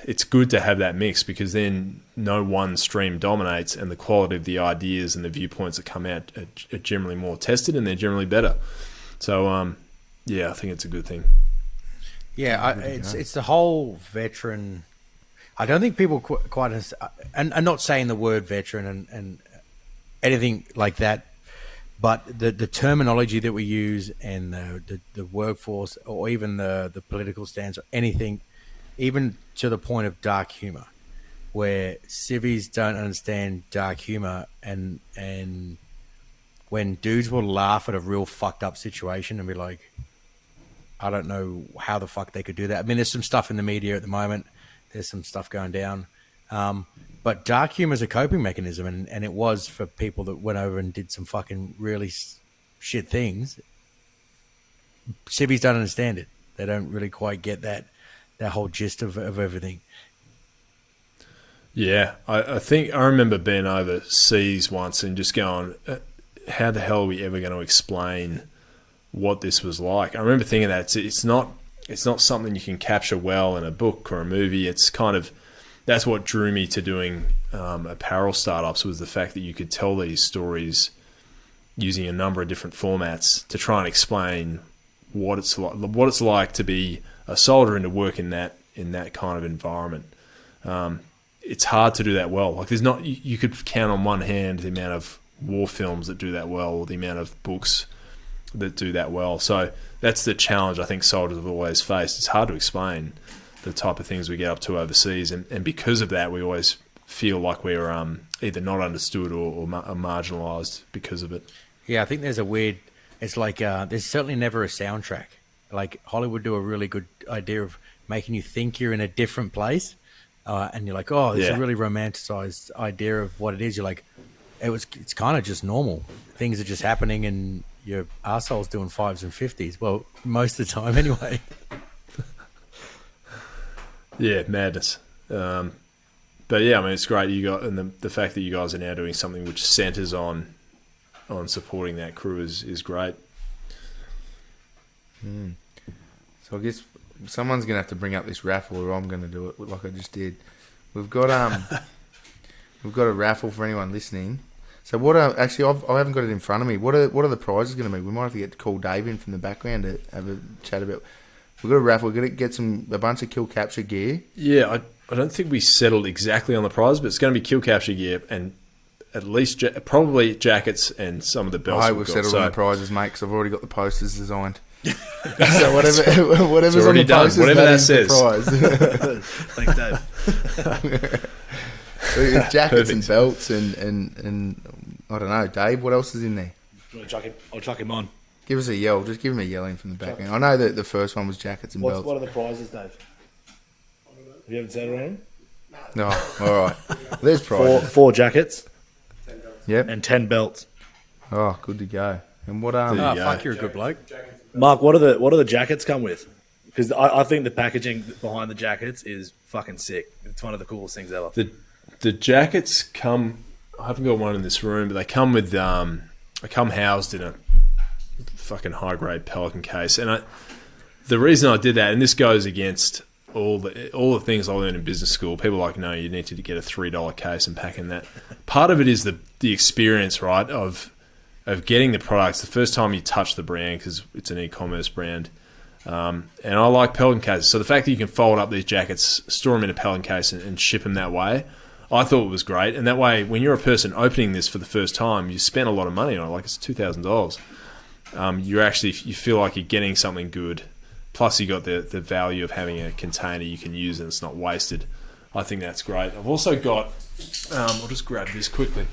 Speaker 3: it's good to have that mix, because then no one stream dominates, and the quality of the ideas and the viewpoints that come out are generally more tested, and they're generally better. So, I think it's a good thing.
Speaker 2: Yeah, it's the whole veteran. I don't think people quite understand, and I'm not saying the word veteran and anything like that, but the terminology that we use and the workforce, or even the political stance, or anything, even to the point of dark humor, where civvies don't understand dark humor, and when dudes will laugh at a real fucked up situation and be like, I don't know how the fuck they could do that. I mean, there's some stuff in the media at the moment. There's some stuff going down. But dark humor is a coping mechanism, and it was for people that went over and did some fucking really shit things. Civvies don't understand it. They don't really quite get that whole gist of everything.
Speaker 3: Yeah, I think I remember being overseas once and just going, how the hell are we ever going to explain what this was like? I remember thinking that it's not something you can capture well in a book or a movie. It's kind of, that's what drew me to doing apparel startups, was the fact that you could tell these stories using a number of different formats to try and explain what it's like to be a soldier and to work in that kind of environment. It's hard to do that well. Like, there's not, you could count on one hand the amount of war films that do that well, or the amount of books that do that well. So that's the challenge I think soldiers have always faced. It's hard to explain the type of things we get up to overseas, and because of that, we always feel like we're either not understood or marginalised because of it.
Speaker 2: Yeah, I think there's a weird. It's like there's certainly never a soundtrack. Like, Hollywood do a really good idea of making you think you're in a different place, and you're like, oh, it's a really romanticized idea of what it is. You're like, it's kind of just normal. Things are just happening, and your arsehole's doing 5s and 50s. Well, most of the time anyway.
Speaker 3: Yeah, madness. But yeah, I mean, it's great and the fact that you guys are now doing something which centers on supporting that crew is great.
Speaker 1: So I guess someone's gonna have to bring up this raffle, or I'm gonna do it like I just did. We've got a raffle for anyone listening. So what? Actually, I haven't got it in front of me. What are the prizes going to be? We might have to get to call Dave in from the background to have a chat about. We've got a raffle. We're going to get a bunch of Kill Kapture gear.
Speaker 3: Yeah, I don't think we settled exactly on the prize, but it's going to be Kill Kapture gear and at least probably jackets and some of the belts.
Speaker 1: We've settled on the prizes, mate, because I've already got the posters designed. So whatever's on the posters,
Speaker 3: whatever that says.
Speaker 1: The
Speaker 4: Thanks, Dave.
Speaker 1: It's jackets and belts and I don't know, Dave. What else is in there?
Speaker 4: I'll chuck him on.
Speaker 1: Give us a yell. Just give him a yelling from the background. I know that the first one was jackets and belts.
Speaker 4: What are the prizes, Dave? You haven't said around?
Speaker 1: No. All right. There's prizes.
Speaker 4: Four jackets.
Speaker 1: Yep.
Speaker 4: And 10 belts.
Speaker 1: Oh, good to go. And what
Speaker 2: Fuck, you're a good bloke.
Speaker 4: Mark, what do the jackets come with? Because I think the packaging behind the jackets is fucking sick. It's one of the coolest things ever.
Speaker 3: The jackets come. I haven't got one in this room, but they come with. They come housed in a fucking high grade Pelican case, and the reason I did that, and this goes against all the things I learned in business school. People are like, no, you need to get a $3 case and pack in that. Part of it is the experience, right, of getting the products the first time you touch the brand, because it's an e-commerce brand. And I like Pelican cases. So the fact that you can fold up these jackets, store them in a Pelican case and ship them that way, I thought it was great. And that way, when you're a person opening this for the first time, you spend a lot of money on it, like it's $2,000. You feel like you're getting something good. Plus, you got the value of having a container you can use and it's not wasted. I think that's great. I've also got, I'll just grab this quickly.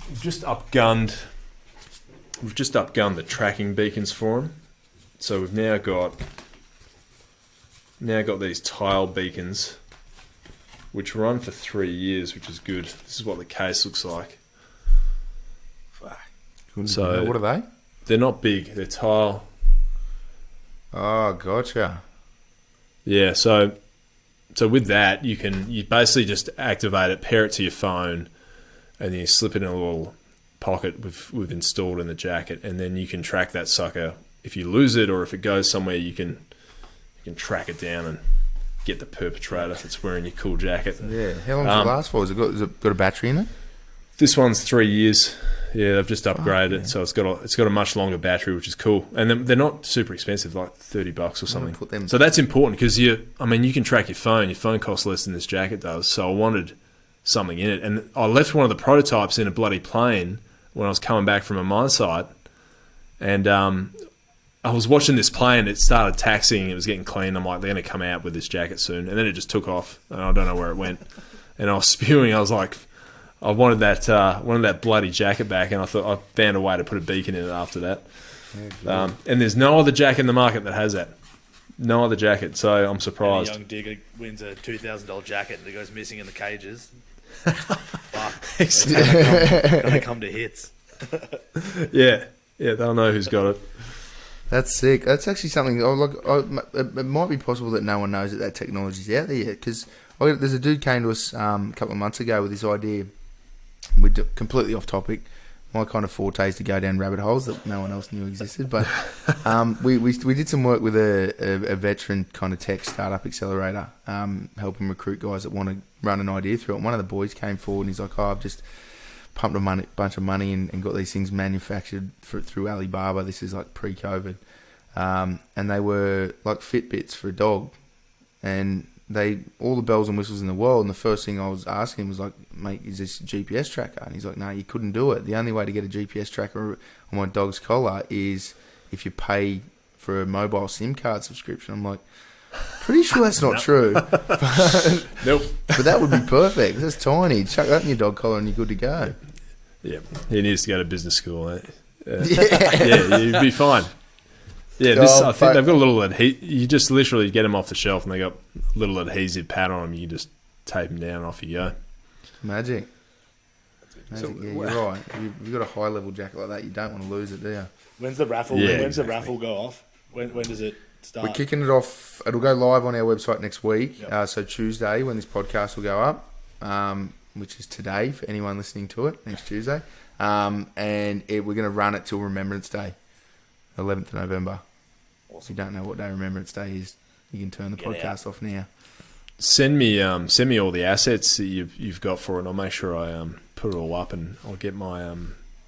Speaker 3: We've just upgunned the tracking beacons for them. So we've now got these tile beacons, which run for 3 years, which is good. This is what the case looks like. So
Speaker 1: what are they?
Speaker 3: They're not big. They're tile.
Speaker 1: Oh, gotcha.
Speaker 3: Yeah. So with that, you basically just activate it, pair it to your phone, and then you slip it in a little pocket we've installed in the jacket, and then you can track that sucker. If you lose it or if it goes somewhere, you can track it down get the perpetrator that's wearing your cool jacket.
Speaker 1: Yeah. How long does it last for? Has it got a battery in it?
Speaker 3: This one's 3 years. Yeah, they've just upgraded it, so it's got a much longer battery, which is cool. And they're not super expensive, like $30 or something. So that's important because you can track your phone. Your phone costs less than this jacket does. So I wanted something in it, and I left one of the prototypes in a bloody plane when I was coming back from a mine site, and I was watching this plane. It started taxiing. It was getting clean. I'm like, they're going to come out with this jacket soon, and then it just took off, and I don't know where it went. And I was spewing. I was like, I wanted that bloody jacket back, and I thought I found a way to put a beacon in it after that. And there's no other jacket in the market that has that. No other jacket, so I'm surprised.
Speaker 4: And a young digger wins a $2,000 jacket that goes missing in the cages. Fuck. It's gonna come to hits.
Speaker 3: Yeah, they'll know who's got it.
Speaker 1: That's sick. That's actually something. It might be possible that no one knows that technology's out there yet. Because there's a dude came to us a couple of months ago with this idea. We're completely off topic. My kind of forte is to go down rabbit holes that no one else knew existed. But we did some work with a veteran kind of tech startup accelerator, helping recruit guys that want to run an idea through it. And one of the boys came forward and he's like, I've just pumped a bunch of money and got these things manufactured through Alibaba. This is like pre-COVID. And they were like Fitbits for a dog. And all the bells and whistles in the world, and the first thing I was asking him was like, mate, is this a GPS tracker? And he's like, no, you couldn't do it. The only way to get a GPS tracker on my dog's collar is if you pay for a mobile SIM card subscription. I'm like, pretty sure that's not true.
Speaker 3: Nope.
Speaker 1: But that would be perfect. That's tiny. Chuck that in your dog collar and you're good to go.
Speaker 3: Yeah, he needs to go to business school. Eh?
Speaker 1: Yeah,
Speaker 3: you'd be fine. Yeah, I think they've got a little adhesive. You just literally get them off the shelf, and they got a little adhesive pad on them. You can just tape them down, and off you go.
Speaker 1: Magic. Yeah, you're right. You've got a high level jacket like that. You don't want to lose it, do you?
Speaker 4: When's the raffle?
Speaker 3: Yeah,
Speaker 4: when's the raffle go off? When does it start?
Speaker 1: We're kicking it off. It'll go live on our website next week. Yep. So Tuesday, when this podcast will go up, which is today for anyone listening to it, next Tuesday. We're going to run it till Remembrance Day, 11th of November. Awesome. If you don't know what day Remembrance Day is, you can turn the podcast off now.
Speaker 3: Send me all the assets that you've got for it, and I'll make sure I put it all up, and I'll get my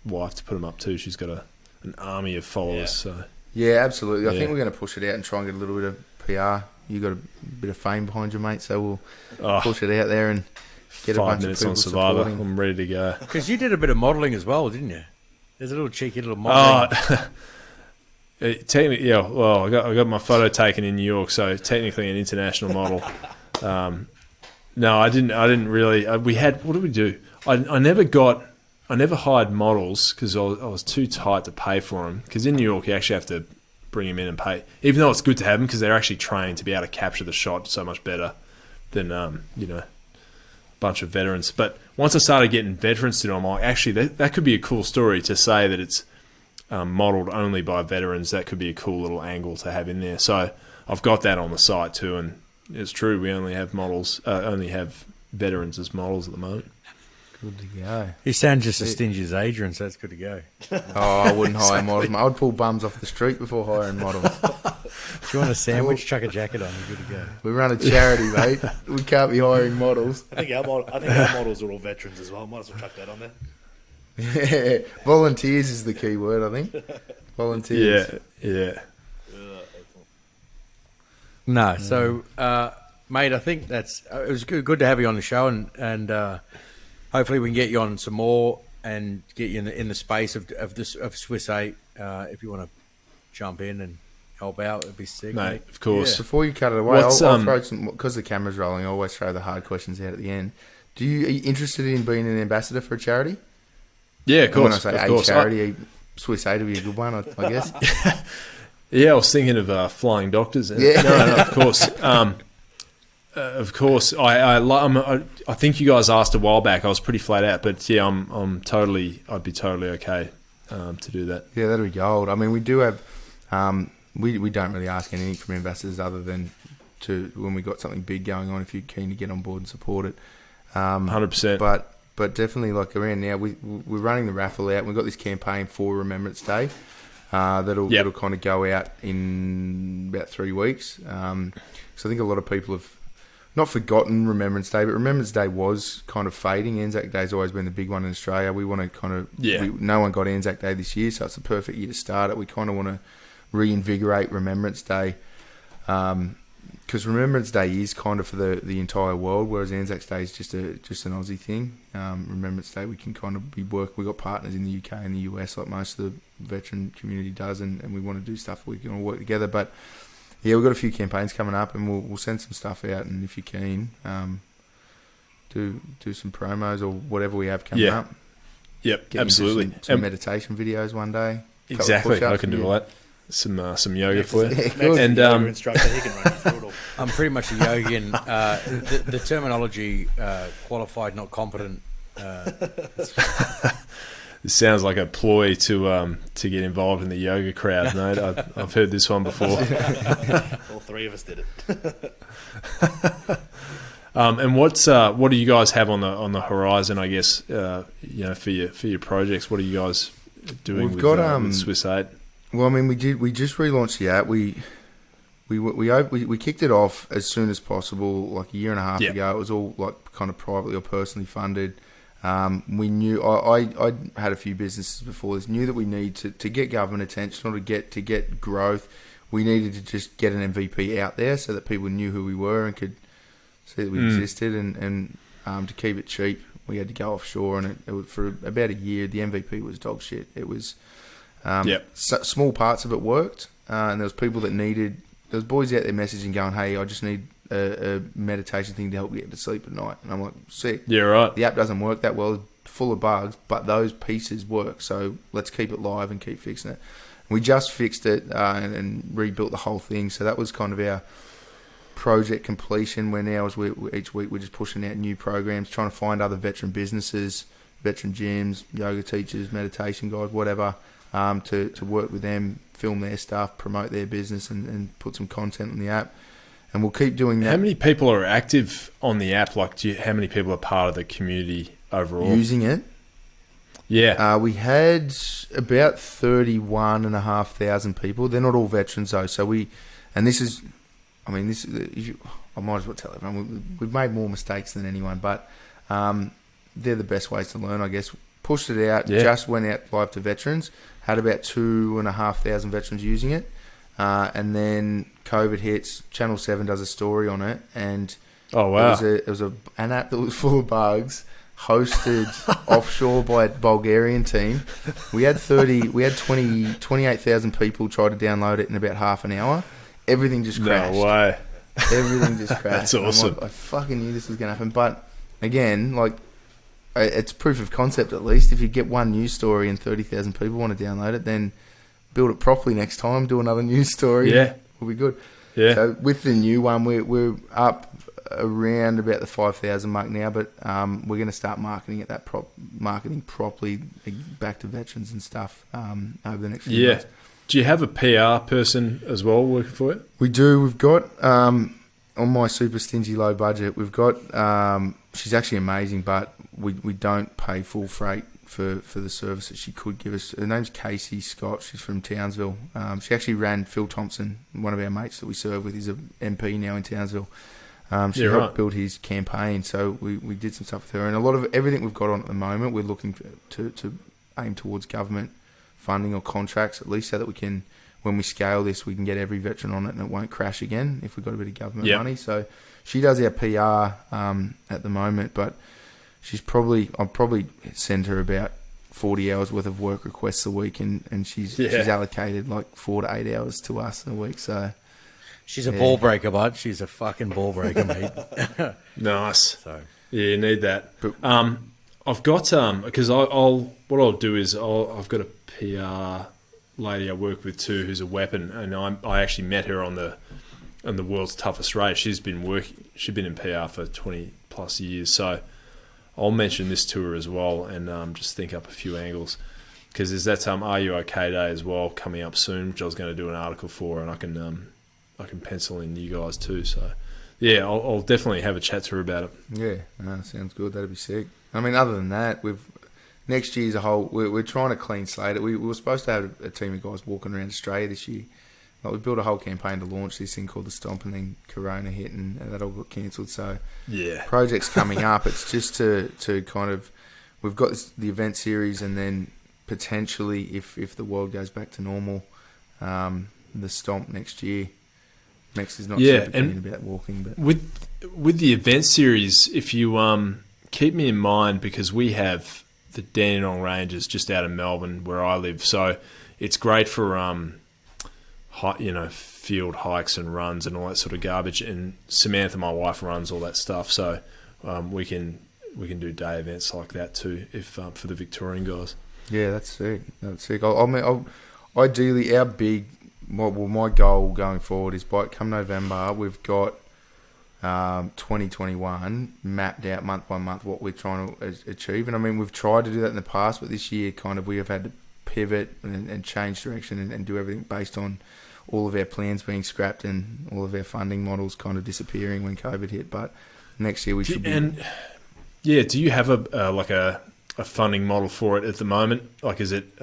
Speaker 3: wife to put them up too. She's got an army of followers. So
Speaker 1: yeah, absolutely. I think we're going to push it out and try and get a little bit of PR. You got a bit of fame behind you, mate, so we'll push it out there and get
Speaker 3: 5
Speaker 1: a bunch
Speaker 3: minutes
Speaker 1: of people
Speaker 3: on Survivor.
Speaker 1: supporting.
Speaker 3: I'm ready to go.
Speaker 2: Because you did a bit of modelling as well, didn't you? There's a little cheeky little modelling.
Speaker 3: Technically, yeah. Well, I got my photo taken in New York, so technically an international model. No, I didn't really. We had. What did we do? I never hired models because I was too tight to pay for them. Because in New York, you actually have to bring them in and pay. Even though it's good to have them because they're actually trained to be able to capture the shot so much better than a bunch of veterans. But once I started getting veterans to do it, I'm like, actually, that could be a cool story to say that it's modelled only by veterans. That could be a cool little angle to have in there. So I've got that on the site too, and it's true. We only have veterans as models at the moment.
Speaker 1: Good to go.
Speaker 2: You sound just as stingy as Adrian, so it's good to go.
Speaker 1: Oh, I wouldn't hire models. I would pull bums off the street before hiring models.
Speaker 2: If you want a sandwich, chuck a jacket on, you're good to go.
Speaker 1: We run a charity, mate. We can't be hiring models.
Speaker 4: I think our models are all veterans as well. Might as well chuck that on there.
Speaker 1: Yeah, volunteers is the key word, I think. Volunteers.
Speaker 3: Yeah.
Speaker 2: No, so mate, I think it was good to have you on the show, and hopefully we can get you on some more and get you in the space of Swiss 8 if you want to jump in and help out. It'd be sick,
Speaker 3: mate. Of course.
Speaker 1: Yeah. Before you cut it away, I'll throw some, because the camera's rolling. I always throw the hard questions out at the end. Are you interested in being an ambassador for a charity?
Speaker 3: Yeah, of course.
Speaker 1: And when I say a charity, Swiss 8 would be a good one, I guess.
Speaker 3: Yeah, I was thinking of flying doctors.
Speaker 1: Yeah.
Speaker 3: No, of course. Of course. I think you guys asked a while back. I was pretty flat out, but yeah, I'd be totally okay to do that.
Speaker 1: Yeah, that'd be gold. I mean, we do have. We don't really ask anything from ambassadors other than when we got something big going on. If you're keen to get on board and support it,
Speaker 3: 100%.
Speaker 1: But definitely, like around now, we're running the raffle out. We've got this campaign for Remembrance Day that'll kind of go out in about 3 weeks. So I think a lot of people not forgotten Remembrance Day, but Remembrance Day was kind of fading. Anzac Day's always been the big one in Australia. We want to kind of... no one got Anzac Day this year, so it's the perfect year to start it. We kind of want to reinvigorate Remembrance Day, because Remembrance Day is kind of for the entire world, whereas Anzac Day is just an Aussie thing. Remembrance Day, we can kind of we've got partners in the UK and the US, like most of the veteran community does, and we want to do stuff we can all work together. But yeah, we've got a few campaigns coming up, and we'll send some stuff out, and if you're keen, do some promos or whatever we have coming up.
Speaker 3: Yep, absolutely.
Speaker 1: Some meditation videos one day.
Speaker 3: Exactly, I can do all that. Some yoga for you.
Speaker 4: Yeah, and yoga instructor, he can run you through it all.
Speaker 2: I'm pretty much a yogian. The terminology qualified, not competent.
Speaker 3: This sounds like a ploy to get involved in the yoga crowd, mate. I've heard this one before.
Speaker 4: All three of us did it.
Speaker 3: And what do you guys have on the horizon? I guess for your projects. What are you guys doing with Swiss 8?
Speaker 1: Well, I mean, we just relaunched the app. We kicked it off as soon as possible, like a year and a half ago. It was all like kind of privately or personally funded. We knew I had a few businesses before this. Knew that we need to get government attention or to get growth. We needed to just get an MVP out there so that people knew who we were and could see that we existed. And to keep it cheap, we had to go offshore. And it was, for about a year, the MVP was dog shit. It was small parts of it worked, and there was people that needed. There was boys out there messaging going, "Hey, I just need a meditation thing to help me get to sleep at night." And I'm like, sick.
Speaker 3: Yeah, right.
Speaker 1: The app doesn't work that well, it's full of bugs, but those pieces work. So let's keep it live and keep fixing it. We just fixed it and rebuilt the whole thing. So that was kind of our project completion. Where now, as each week, we're just pushing out new programs, trying to find other veteran businesses, veteran gyms, yoga teachers, meditation guys, whatever, to work with them, film their stuff, promote their business, and put some content on the app. And we'll keep doing that.
Speaker 3: How many people are active on the app? Like, how many people are part of the community overall?
Speaker 1: Using it?
Speaker 3: Yeah.
Speaker 1: We had about 31,500 people. They're not all veterans, though. So I might as well tell everyone, we've made more mistakes than anyone, but they're the best ways to learn, I guess. Pushed it out, just went out live to veterans, had about 2,500 veterans using it. And then COVID hits, Channel 7 does a story on it, and
Speaker 3: oh wow,
Speaker 1: it was an app that was full of bugs, hosted offshore by a Bulgarian team. We had 28,000 people try to download it in about half an hour. Everything just crashed.
Speaker 3: No way.
Speaker 1: Everything just crashed.
Speaker 3: That's awesome.
Speaker 1: I fucking knew this was going to happen. But again, like, it's proof of concept at least. If you get one news story and 30,000 people want to download it, then build it properly next time. Do another news story.
Speaker 3: Yeah,
Speaker 1: we'll be good.
Speaker 3: Yeah.
Speaker 1: So with the new one, we're up around about the 5,000 mark now, but we're going to start marketing properly back to veterans and stuff over the next few months.
Speaker 3: Do you have a PR person as well working for it?
Speaker 1: We do. We've got on my super stingy low budget. We've got she's actually amazing, but we don't pay full freight for the service that she could give us. Her name's Casey Scott. She's from Townsville. She actually ran Phil Thompson, one of our mates that we serve with. He's an MP now in Townsville. She helped build his campaign, so we did some stuff with her. And a lot of everything we've got on at the moment, we're looking to aim towards government funding or contracts, at least, so that we can, when we scale this, we can get every veteran on it and it won't crash again if we've got a bit of government money. So she does our PR at the moment, but I'll probably send her about 40 hours worth of work requests a week, and she's allocated like 4 to 8 hours to us a week. So
Speaker 2: she's a ball breaker, bud. She's a fucking ball breaker, mate.
Speaker 3: Nice.
Speaker 2: So
Speaker 3: you need that. But, I've got because what I'll do is I've got a PR lady I work with too who's a weapon, and I actually met her on the world's toughest race. She's been in PR for 20 plus years, so I'll mention this to her as well, and just think up a few angles, because there's that Are You OK Day as well coming up soon, which I was going to do an article for, and I can pencil in you guys too. So yeah, I'll definitely have a chat to her about it.
Speaker 1: Yeah, sounds good. That'd be sick. I mean, other than that, next year's a whole. We're trying to clean slate it. We were supposed to have a team of guys walking around Australia this year, Like we built a whole campaign to launch this thing called the Stomp, and then Corona hit, and that all got cancelled. So
Speaker 3: Yeah.
Speaker 1: projects coming up. It's just to kind of, we've got the event series, and then potentially if the world goes back to normal, the Stomp next year. Max is not super keen about walking, but
Speaker 3: with the event series, if you keep me in mind, because we have the Dandenong Ranges just out of Melbourne where I live, so it's great for field hikes and runs and all that sort of garbage. And Samantha, my wife, runs all that stuff, so we can do day events like that too, if for the Victorian guys.
Speaker 1: Yeah, that's sick. That's sick. Ideally, my goal going forward is by come November, we've got 2021 mapped out month by month what we're trying to achieve. And I mean, we've tried to do that in the past, but this year kind of we have had to pivot and change direction and do everything based on all of our plans being scrapped and all of our funding models kind of disappearing when COVID hit. But next year we should be...
Speaker 3: And yeah, do you have a funding model for it at the moment? Like, is it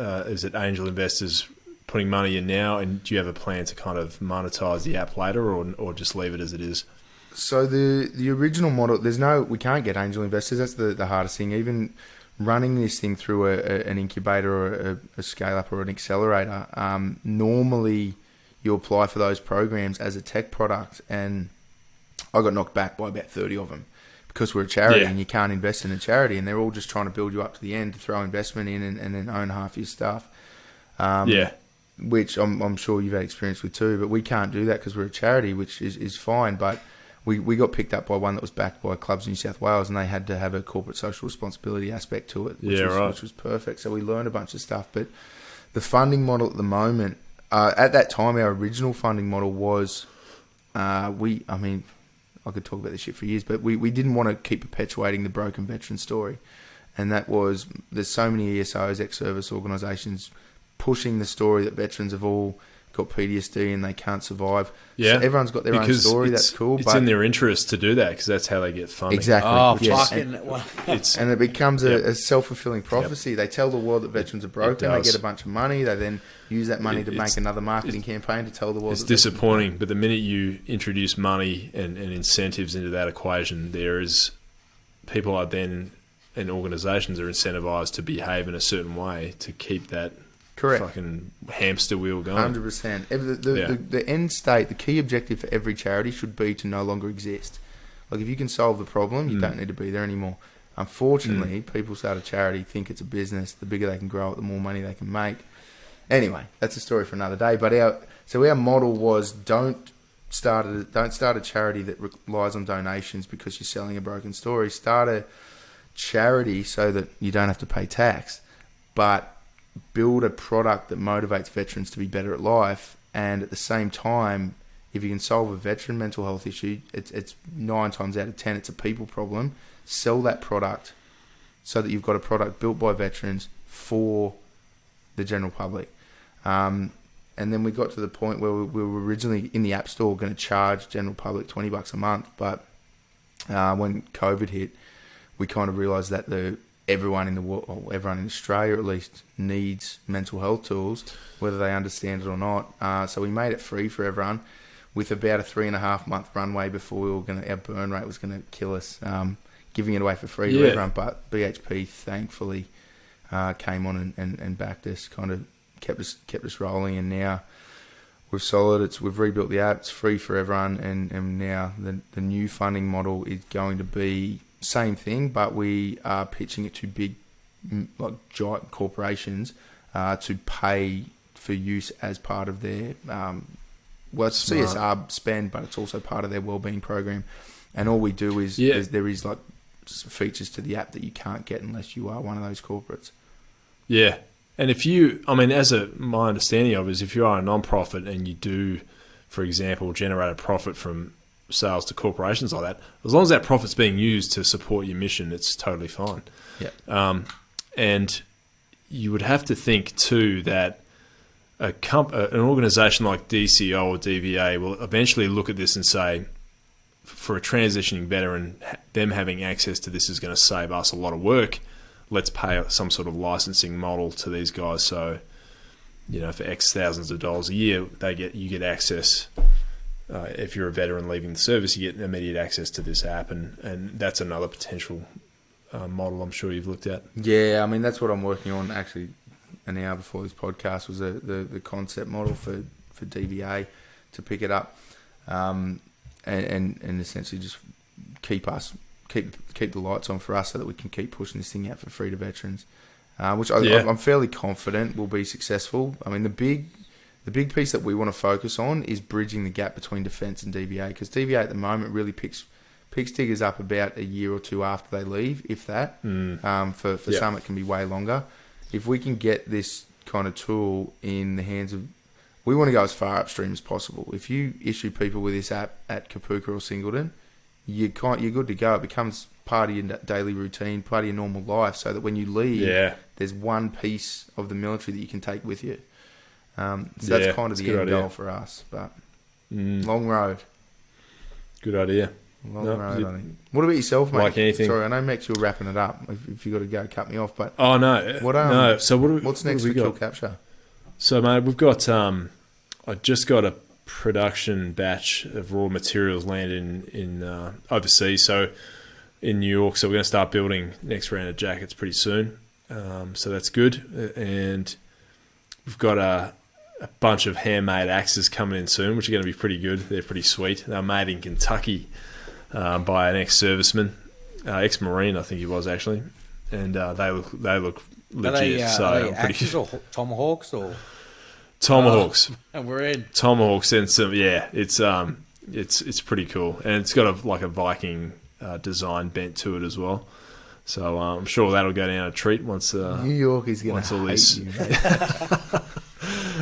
Speaker 3: angel investors putting money in now, and do you have a plan to kind of monetize the app later, or just leave it as it is?
Speaker 1: So the original model, we can't get angel investors. That's the hardest thing. Even running this thing through an incubator or a scale up or an accelerator, normally you apply for those programs as a tech product, and I got knocked back by about 30 of them because we're a charity and you can't invest in a charity, and they're all just trying to build you up to the end to throw investment in and then own half your stuff. Which I'm sure you've had experience with too, but we can't do that because we're a charity, which is fine. But we got picked up by one that was backed by Clubs New South Wales, and they had to have a corporate social responsibility aspect to it, which was perfect. So we learned a bunch of stuff. But the funding model at the moment, at that time, our original funding model was, I could talk about this shit for years, but we didn't want to keep perpetuating the broken veteran story. And that was, there's so many ESOs, ex-service organisations, pushing the story that veterans have all got PTSD and they can't survive.
Speaker 3: Yeah,
Speaker 1: so everyone's got their own story. That's cool.
Speaker 3: It's in their interest to do that because that's how they get funding.
Speaker 1: Exactly.
Speaker 2: Oh,
Speaker 1: yes.
Speaker 2: fucking!
Speaker 1: And it becomes a self-fulfilling prophecy. They tell the world that veterans are broken. They get a bunch of money. They then use that money to make another marketing campaign to tell the world.
Speaker 3: It's disappointing, but the minute you introduce money and incentives into that equation, people are then, and organisations are incentivized to behave in a certain way to keep that fucking hamster wheel going.
Speaker 1: 100%. The end state, the key objective for every charity should be to no longer exist. Like, if you can solve the problem, you don't need to be there anymore. Unfortunately, people start a charity, think it's a business. The bigger they can grow it, the more money they can make. Anyway, that's a story for another day. But our model was don't start a charity that relies on donations because you're selling a broken story. Start a charity so that you don't have to pay tax, but build a product that motivates veterans to be better at life. And at the same time, if you can solve a veteran mental health issue, it's 9 times out of 10 it's a people problem. Sell that product so that you've got a product built by veterans for the general public. And then we got to the point where we were originally in the App Store going to charge general public $20 a month, but when COVID hit, we kind of realised that everyone in the world, or everyone in Australia at least, needs mental health tools, whether they understand it or not. So we made it free for everyone, with about a 3.5 month runway before our burn rate was going to kill us, giving it away for free to everyone. But BHP thankfully came on and backed us, kind of kept us rolling, and now we're solid. We've rebuilt the app. It's free for everyone, and now the new funding model is going to be same thing, but we are pitching it to big, like giant corporations, to pay for use as part of their it's CSR spend, but it's also part of their wellbeing program. And all we do is there is like features to the app that you can't get unless you are one of those corporates.
Speaker 3: Yeah, and my understanding of it is if you are a non-profit and you do, for example, generate a profit from sales to corporations like that, as long as that profit's being used to support your mission, it's totally fine.
Speaker 1: Yeah.
Speaker 3: And you would have to think too that an organisation like DCO or DVA will eventually look at this and say, for a transitioning veteran, them having access to this is going to save us a lot of work. Let's pay some sort of licensing model to these guys so for X thousands of dollars a year, you get access. If you're a veteran leaving the service, you get immediate access to this app, and that's another potential model I'm sure you've looked at.
Speaker 1: Yeah, I mean, that's what I'm working on actually an hour before this podcast was the concept model for DVA to pick it up, and essentially just keep the lights on for us so that we can keep pushing this thing out for free to veterans, which I'm fairly confident will be successful. I mean, the big piece that we want to focus on is bridging the gap between defence and DVA, because DVA at the moment really picks diggers up about a year or two after they leave, if that. For some, it can be way longer. If we can get this kind of tool in the hands of, we want to go as far upstream as possible. If you issue people with this app at Kapture or Singleton, you're good to go. It becomes part of your daily routine, part of your normal life, so that when you leave, there's one piece of the military that you can take with you. So that's kind of the end goal for us. But long road.
Speaker 3: Good idea.
Speaker 1: Long road, I think. What about yourself, mate?
Speaker 3: Like anything.
Speaker 1: Sorry, I know, Max, you're wrapping it up. If you got to go, cut me off. But
Speaker 3: no. So
Speaker 1: what's next for Kill Kapture?
Speaker 3: So, mate, we've got. I just got a production batch of raw materials landed in overseas. So in New York. So we're going to start building next round of jackets pretty soon. So that's good. And we've got a bunch of handmade axes coming in soon, which are going to be pretty good. They're pretty sweet. They're made in Kentucky by an ex-serviceman, ex-Marine, I think he was actually. And they look legit.
Speaker 2: Are they axes or tomahawks or?
Speaker 3: Tomahawks.
Speaker 2: And we're in.
Speaker 3: Tomahawks and some, it's pretty cool. And it's got a Viking design bent to it as well. So I'm sure that'll go down a treat once
Speaker 1: New York is going to hate you, mate.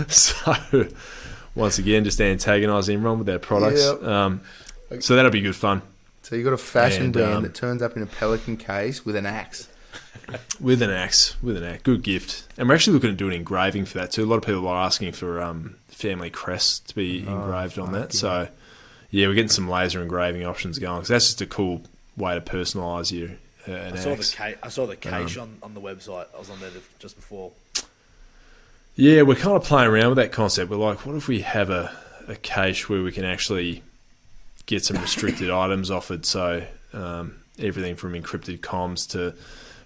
Speaker 3: So once again, just antagonising everyone with their products. Yep. So that'll be good fun.
Speaker 1: So you've got a fashion brand that turns up in a pelican case with an axe.
Speaker 3: With an axe. Good gift. And we're actually looking at doing engraving for that too. A lot of people are asking for family crests to be engraved on that. Yeah. So, we're getting some laser engraving options going, because that's just a cool way to personalise an axe.
Speaker 4: I saw the cache on the website. I was on there just before.
Speaker 3: Yeah, we're kind of playing around with that concept. We're like, what if we have a cache where we can actually get some restricted items offered? So everything from encrypted comms to...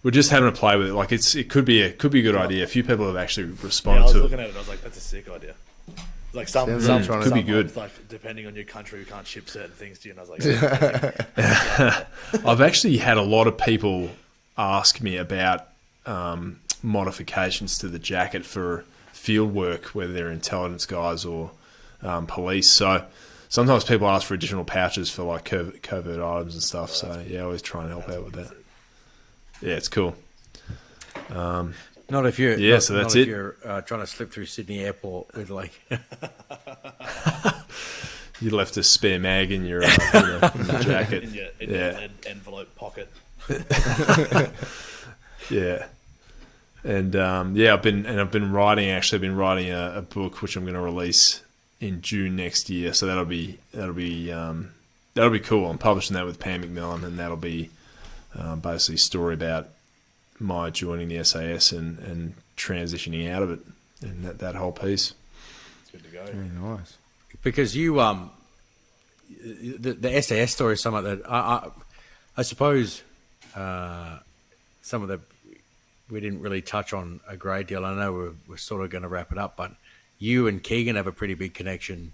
Speaker 3: We're just having to play with it. Like it could be a good idea. A few people have actually responded to it.
Speaker 4: I was looking at it and I was like, that's a sick idea. Like some
Speaker 3: could be good.
Speaker 4: Like depending on your country, we can't ship certain things to you. And I was like,
Speaker 3: I've actually had a lot of people ask me about modifications to the jacket for field work, whether they're intelligence guys or police. So sometimes people ask for additional pouches for like covert items and stuff. So I always try and help out with that. Yeah, it's cool.
Speaker 2: Not if you're
Speaker 3: so that's it.
Speaker 2: If you're trying to slip through Sydney Airport with like
Speaker 3: you left a spare mag in your jacket,
Speaker 4: in your envelope pocket.
Speaker 3: Yeah, and I've been writing. Actually, I've been writing a book which I'm going to release in June next year. So that'll be cool. I'm publishing that with Pam McMillan, and that'll be basically a story about my joining the SAS and transitioning out of it, and that whole piece.
Speaker 4: It's good to go.
Speaker 1: Very nice.
Speaker 2: Because you the SAS story is something that I suppose some of the we didn't really touch on a great deal. I know we're sort of going to wrap it up, but you and Keegan have a pretty big connection,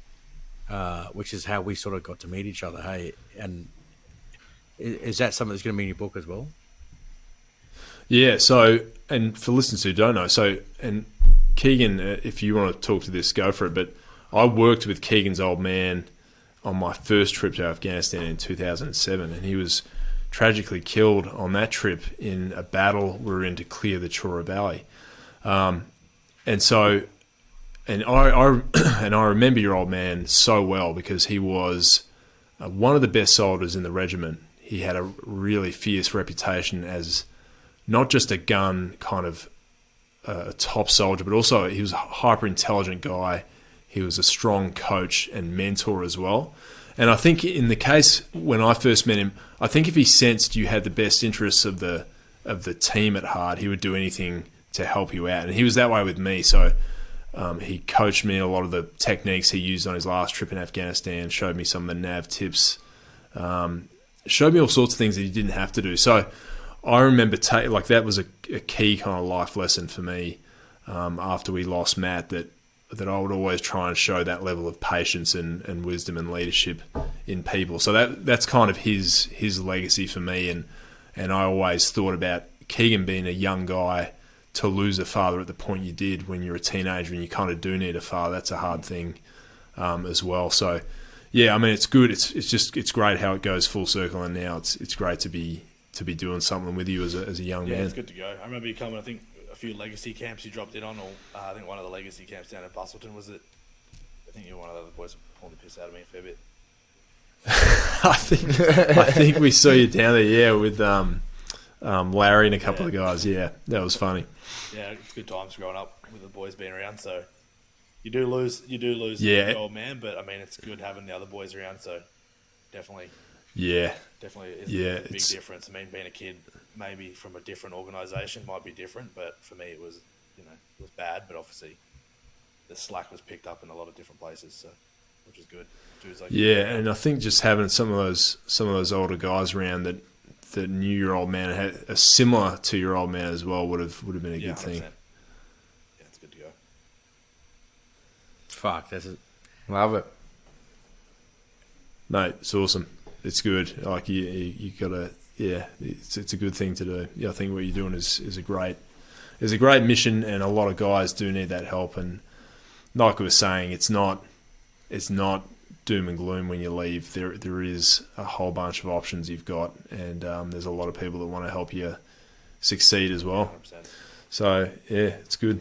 Speaker 2: which is how we sort of got to meet each other. Hey, and is that something that's going to be in your book as well?
Speaker 3: Yeah. So, and for listeners who don't know, and Keegan, if you want to talk to this, go for it. But I worked with Keegan's old man on my first trip to Afghanistan in 2007, and he was tragically killed on that trip in a battle we were in to clear the Chora Valley. And I remember your old man so well, because he was one of the best soldiers in the regiment. He had a really fierce reputation as not just a gun kind of a top soldier, but also he was a hyper intelligent guy. He was a strong coach and mentor as well. And I think in the case when I first met him, I think if he sensed you had the best interests of the team at heart, he would do anything to help you out. And he was that way with me. So He coached me in a lot of the techniques he used on his last trip in Afghanistan, showed me some of the nav tips, showed me all sorts of things that he didn't have to do. So I remember that was a key kind of life lesson for me after we lost Matt, that I would always try and show that level of patience and wisdom and leadership in people. So that's kind of his legacy for me. And I always thought about Keegan being a young guy, to lose a father at the point you did when you're a teenager and you kind of do need a father. That's a hard thing as well. So yeah, I mean, it's good. It's great how it goes full circle, and now it's great to be doing something with you as a young man.
Speaker 4: It's good to go. I remember you coming, I think, a few legacy camps you dropped in on, or I think one of the legacy camps down at Bustleton, was it? I think you were one of the other boys pulling the piss out of me a fair bit.
Speaker 3: I think we saw you down there, yeah, with Larry and a couple of guys. Yeah, that was funny.
Speaker 4: Yeah, it's good times growing up with the boys being around. So you do lose
Speaker 3: yeah,
Speaker 4: the old man, but I mean, it's good having the other boys around. So definitely is a big difference. I mean, being a kid, maybe from a different organisation might be different, but for me, it was bad. But obviously, the slack was picked up in a lot of different places, so which is good.
Speaker 3: And I think just having some of those older guys around that knew your old man, had similar to your old man as well, would have been a good thing.
Speaker 4: 100%. Yeah, it's good to go.
Speaker 2: Fuck, that's it.
Speaker 1: Love it,
Speaker 3: mate. It's awesome. It's good. Like you gotta, it's a good thing to do. Yeah, I think what you're doing is a great mission, and a lot of guys do need that help. And like we were saying, it's not doom and gloom when you leave. There is a whole bunch of options you've got, and there's a lot of people that want to help you succeed as well.
Speaker 4: 100%.
Speaker 3: So yeah, it's good.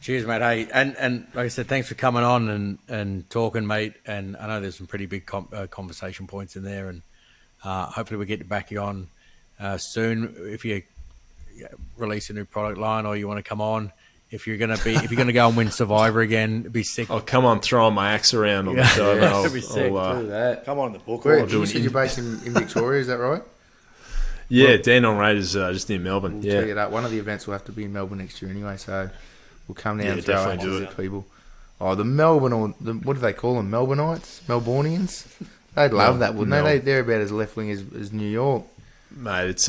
Speaker 2: Cheers, mate. Hey, and like I said, thanks for coming on and talking, mate. And I know there's some pretty big conversation points in there, and hopefully we get you back on soon. If you release a new product line or you want to come on. If you're gonna go and win Survivor again, it'd be sick.
Speaker 3: I'll come on throwing my axe around on the show.
Speaker 2: That'd be sick.
Speaker 1: Do that.
Speaker 4: Come on the book.
Speaker 1: You said you're based in Victoria, is that right?
Speaker 3: Yeah, Dan on Raiders just near Melbourne.
Speaker 1: We'll tell you that. One of the events will have to be in Melbourne next year anyway, so we'll come down and throw axes at people. Oh, the Melbourne, or what do they call them? Melbourneites? Melbournians? They'd love that, wouldn't they? They're about as left-wing as New York.
Speaker 3: Mate, it's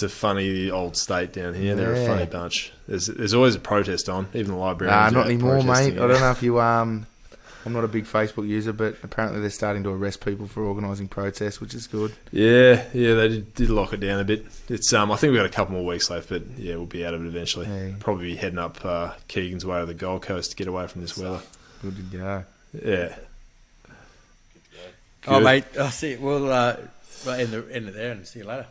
Speaker 3: a funny old state down here. They're a funny bunch. There's always a protest on, even the librarians.
Speaker 1: Not anymore, mate. I don't know if you... I'm not a big Facebook user, but apparently they're starting to arrest people for organising protests, which is good.
Speaker 3: Yeah, they did lock it down a bit. It's I think we've got a couple more weeks left, but yeah, we'll be out of it eventually. Yeah. Probably be heading up Keegan's way to the Gold Coast to get away from this weather.
Speaker 1: Good to go.
Speaker 3: Yeah.
Speaker 2: Good. Oh, mate, I'll see you. We'll end it there and see you later.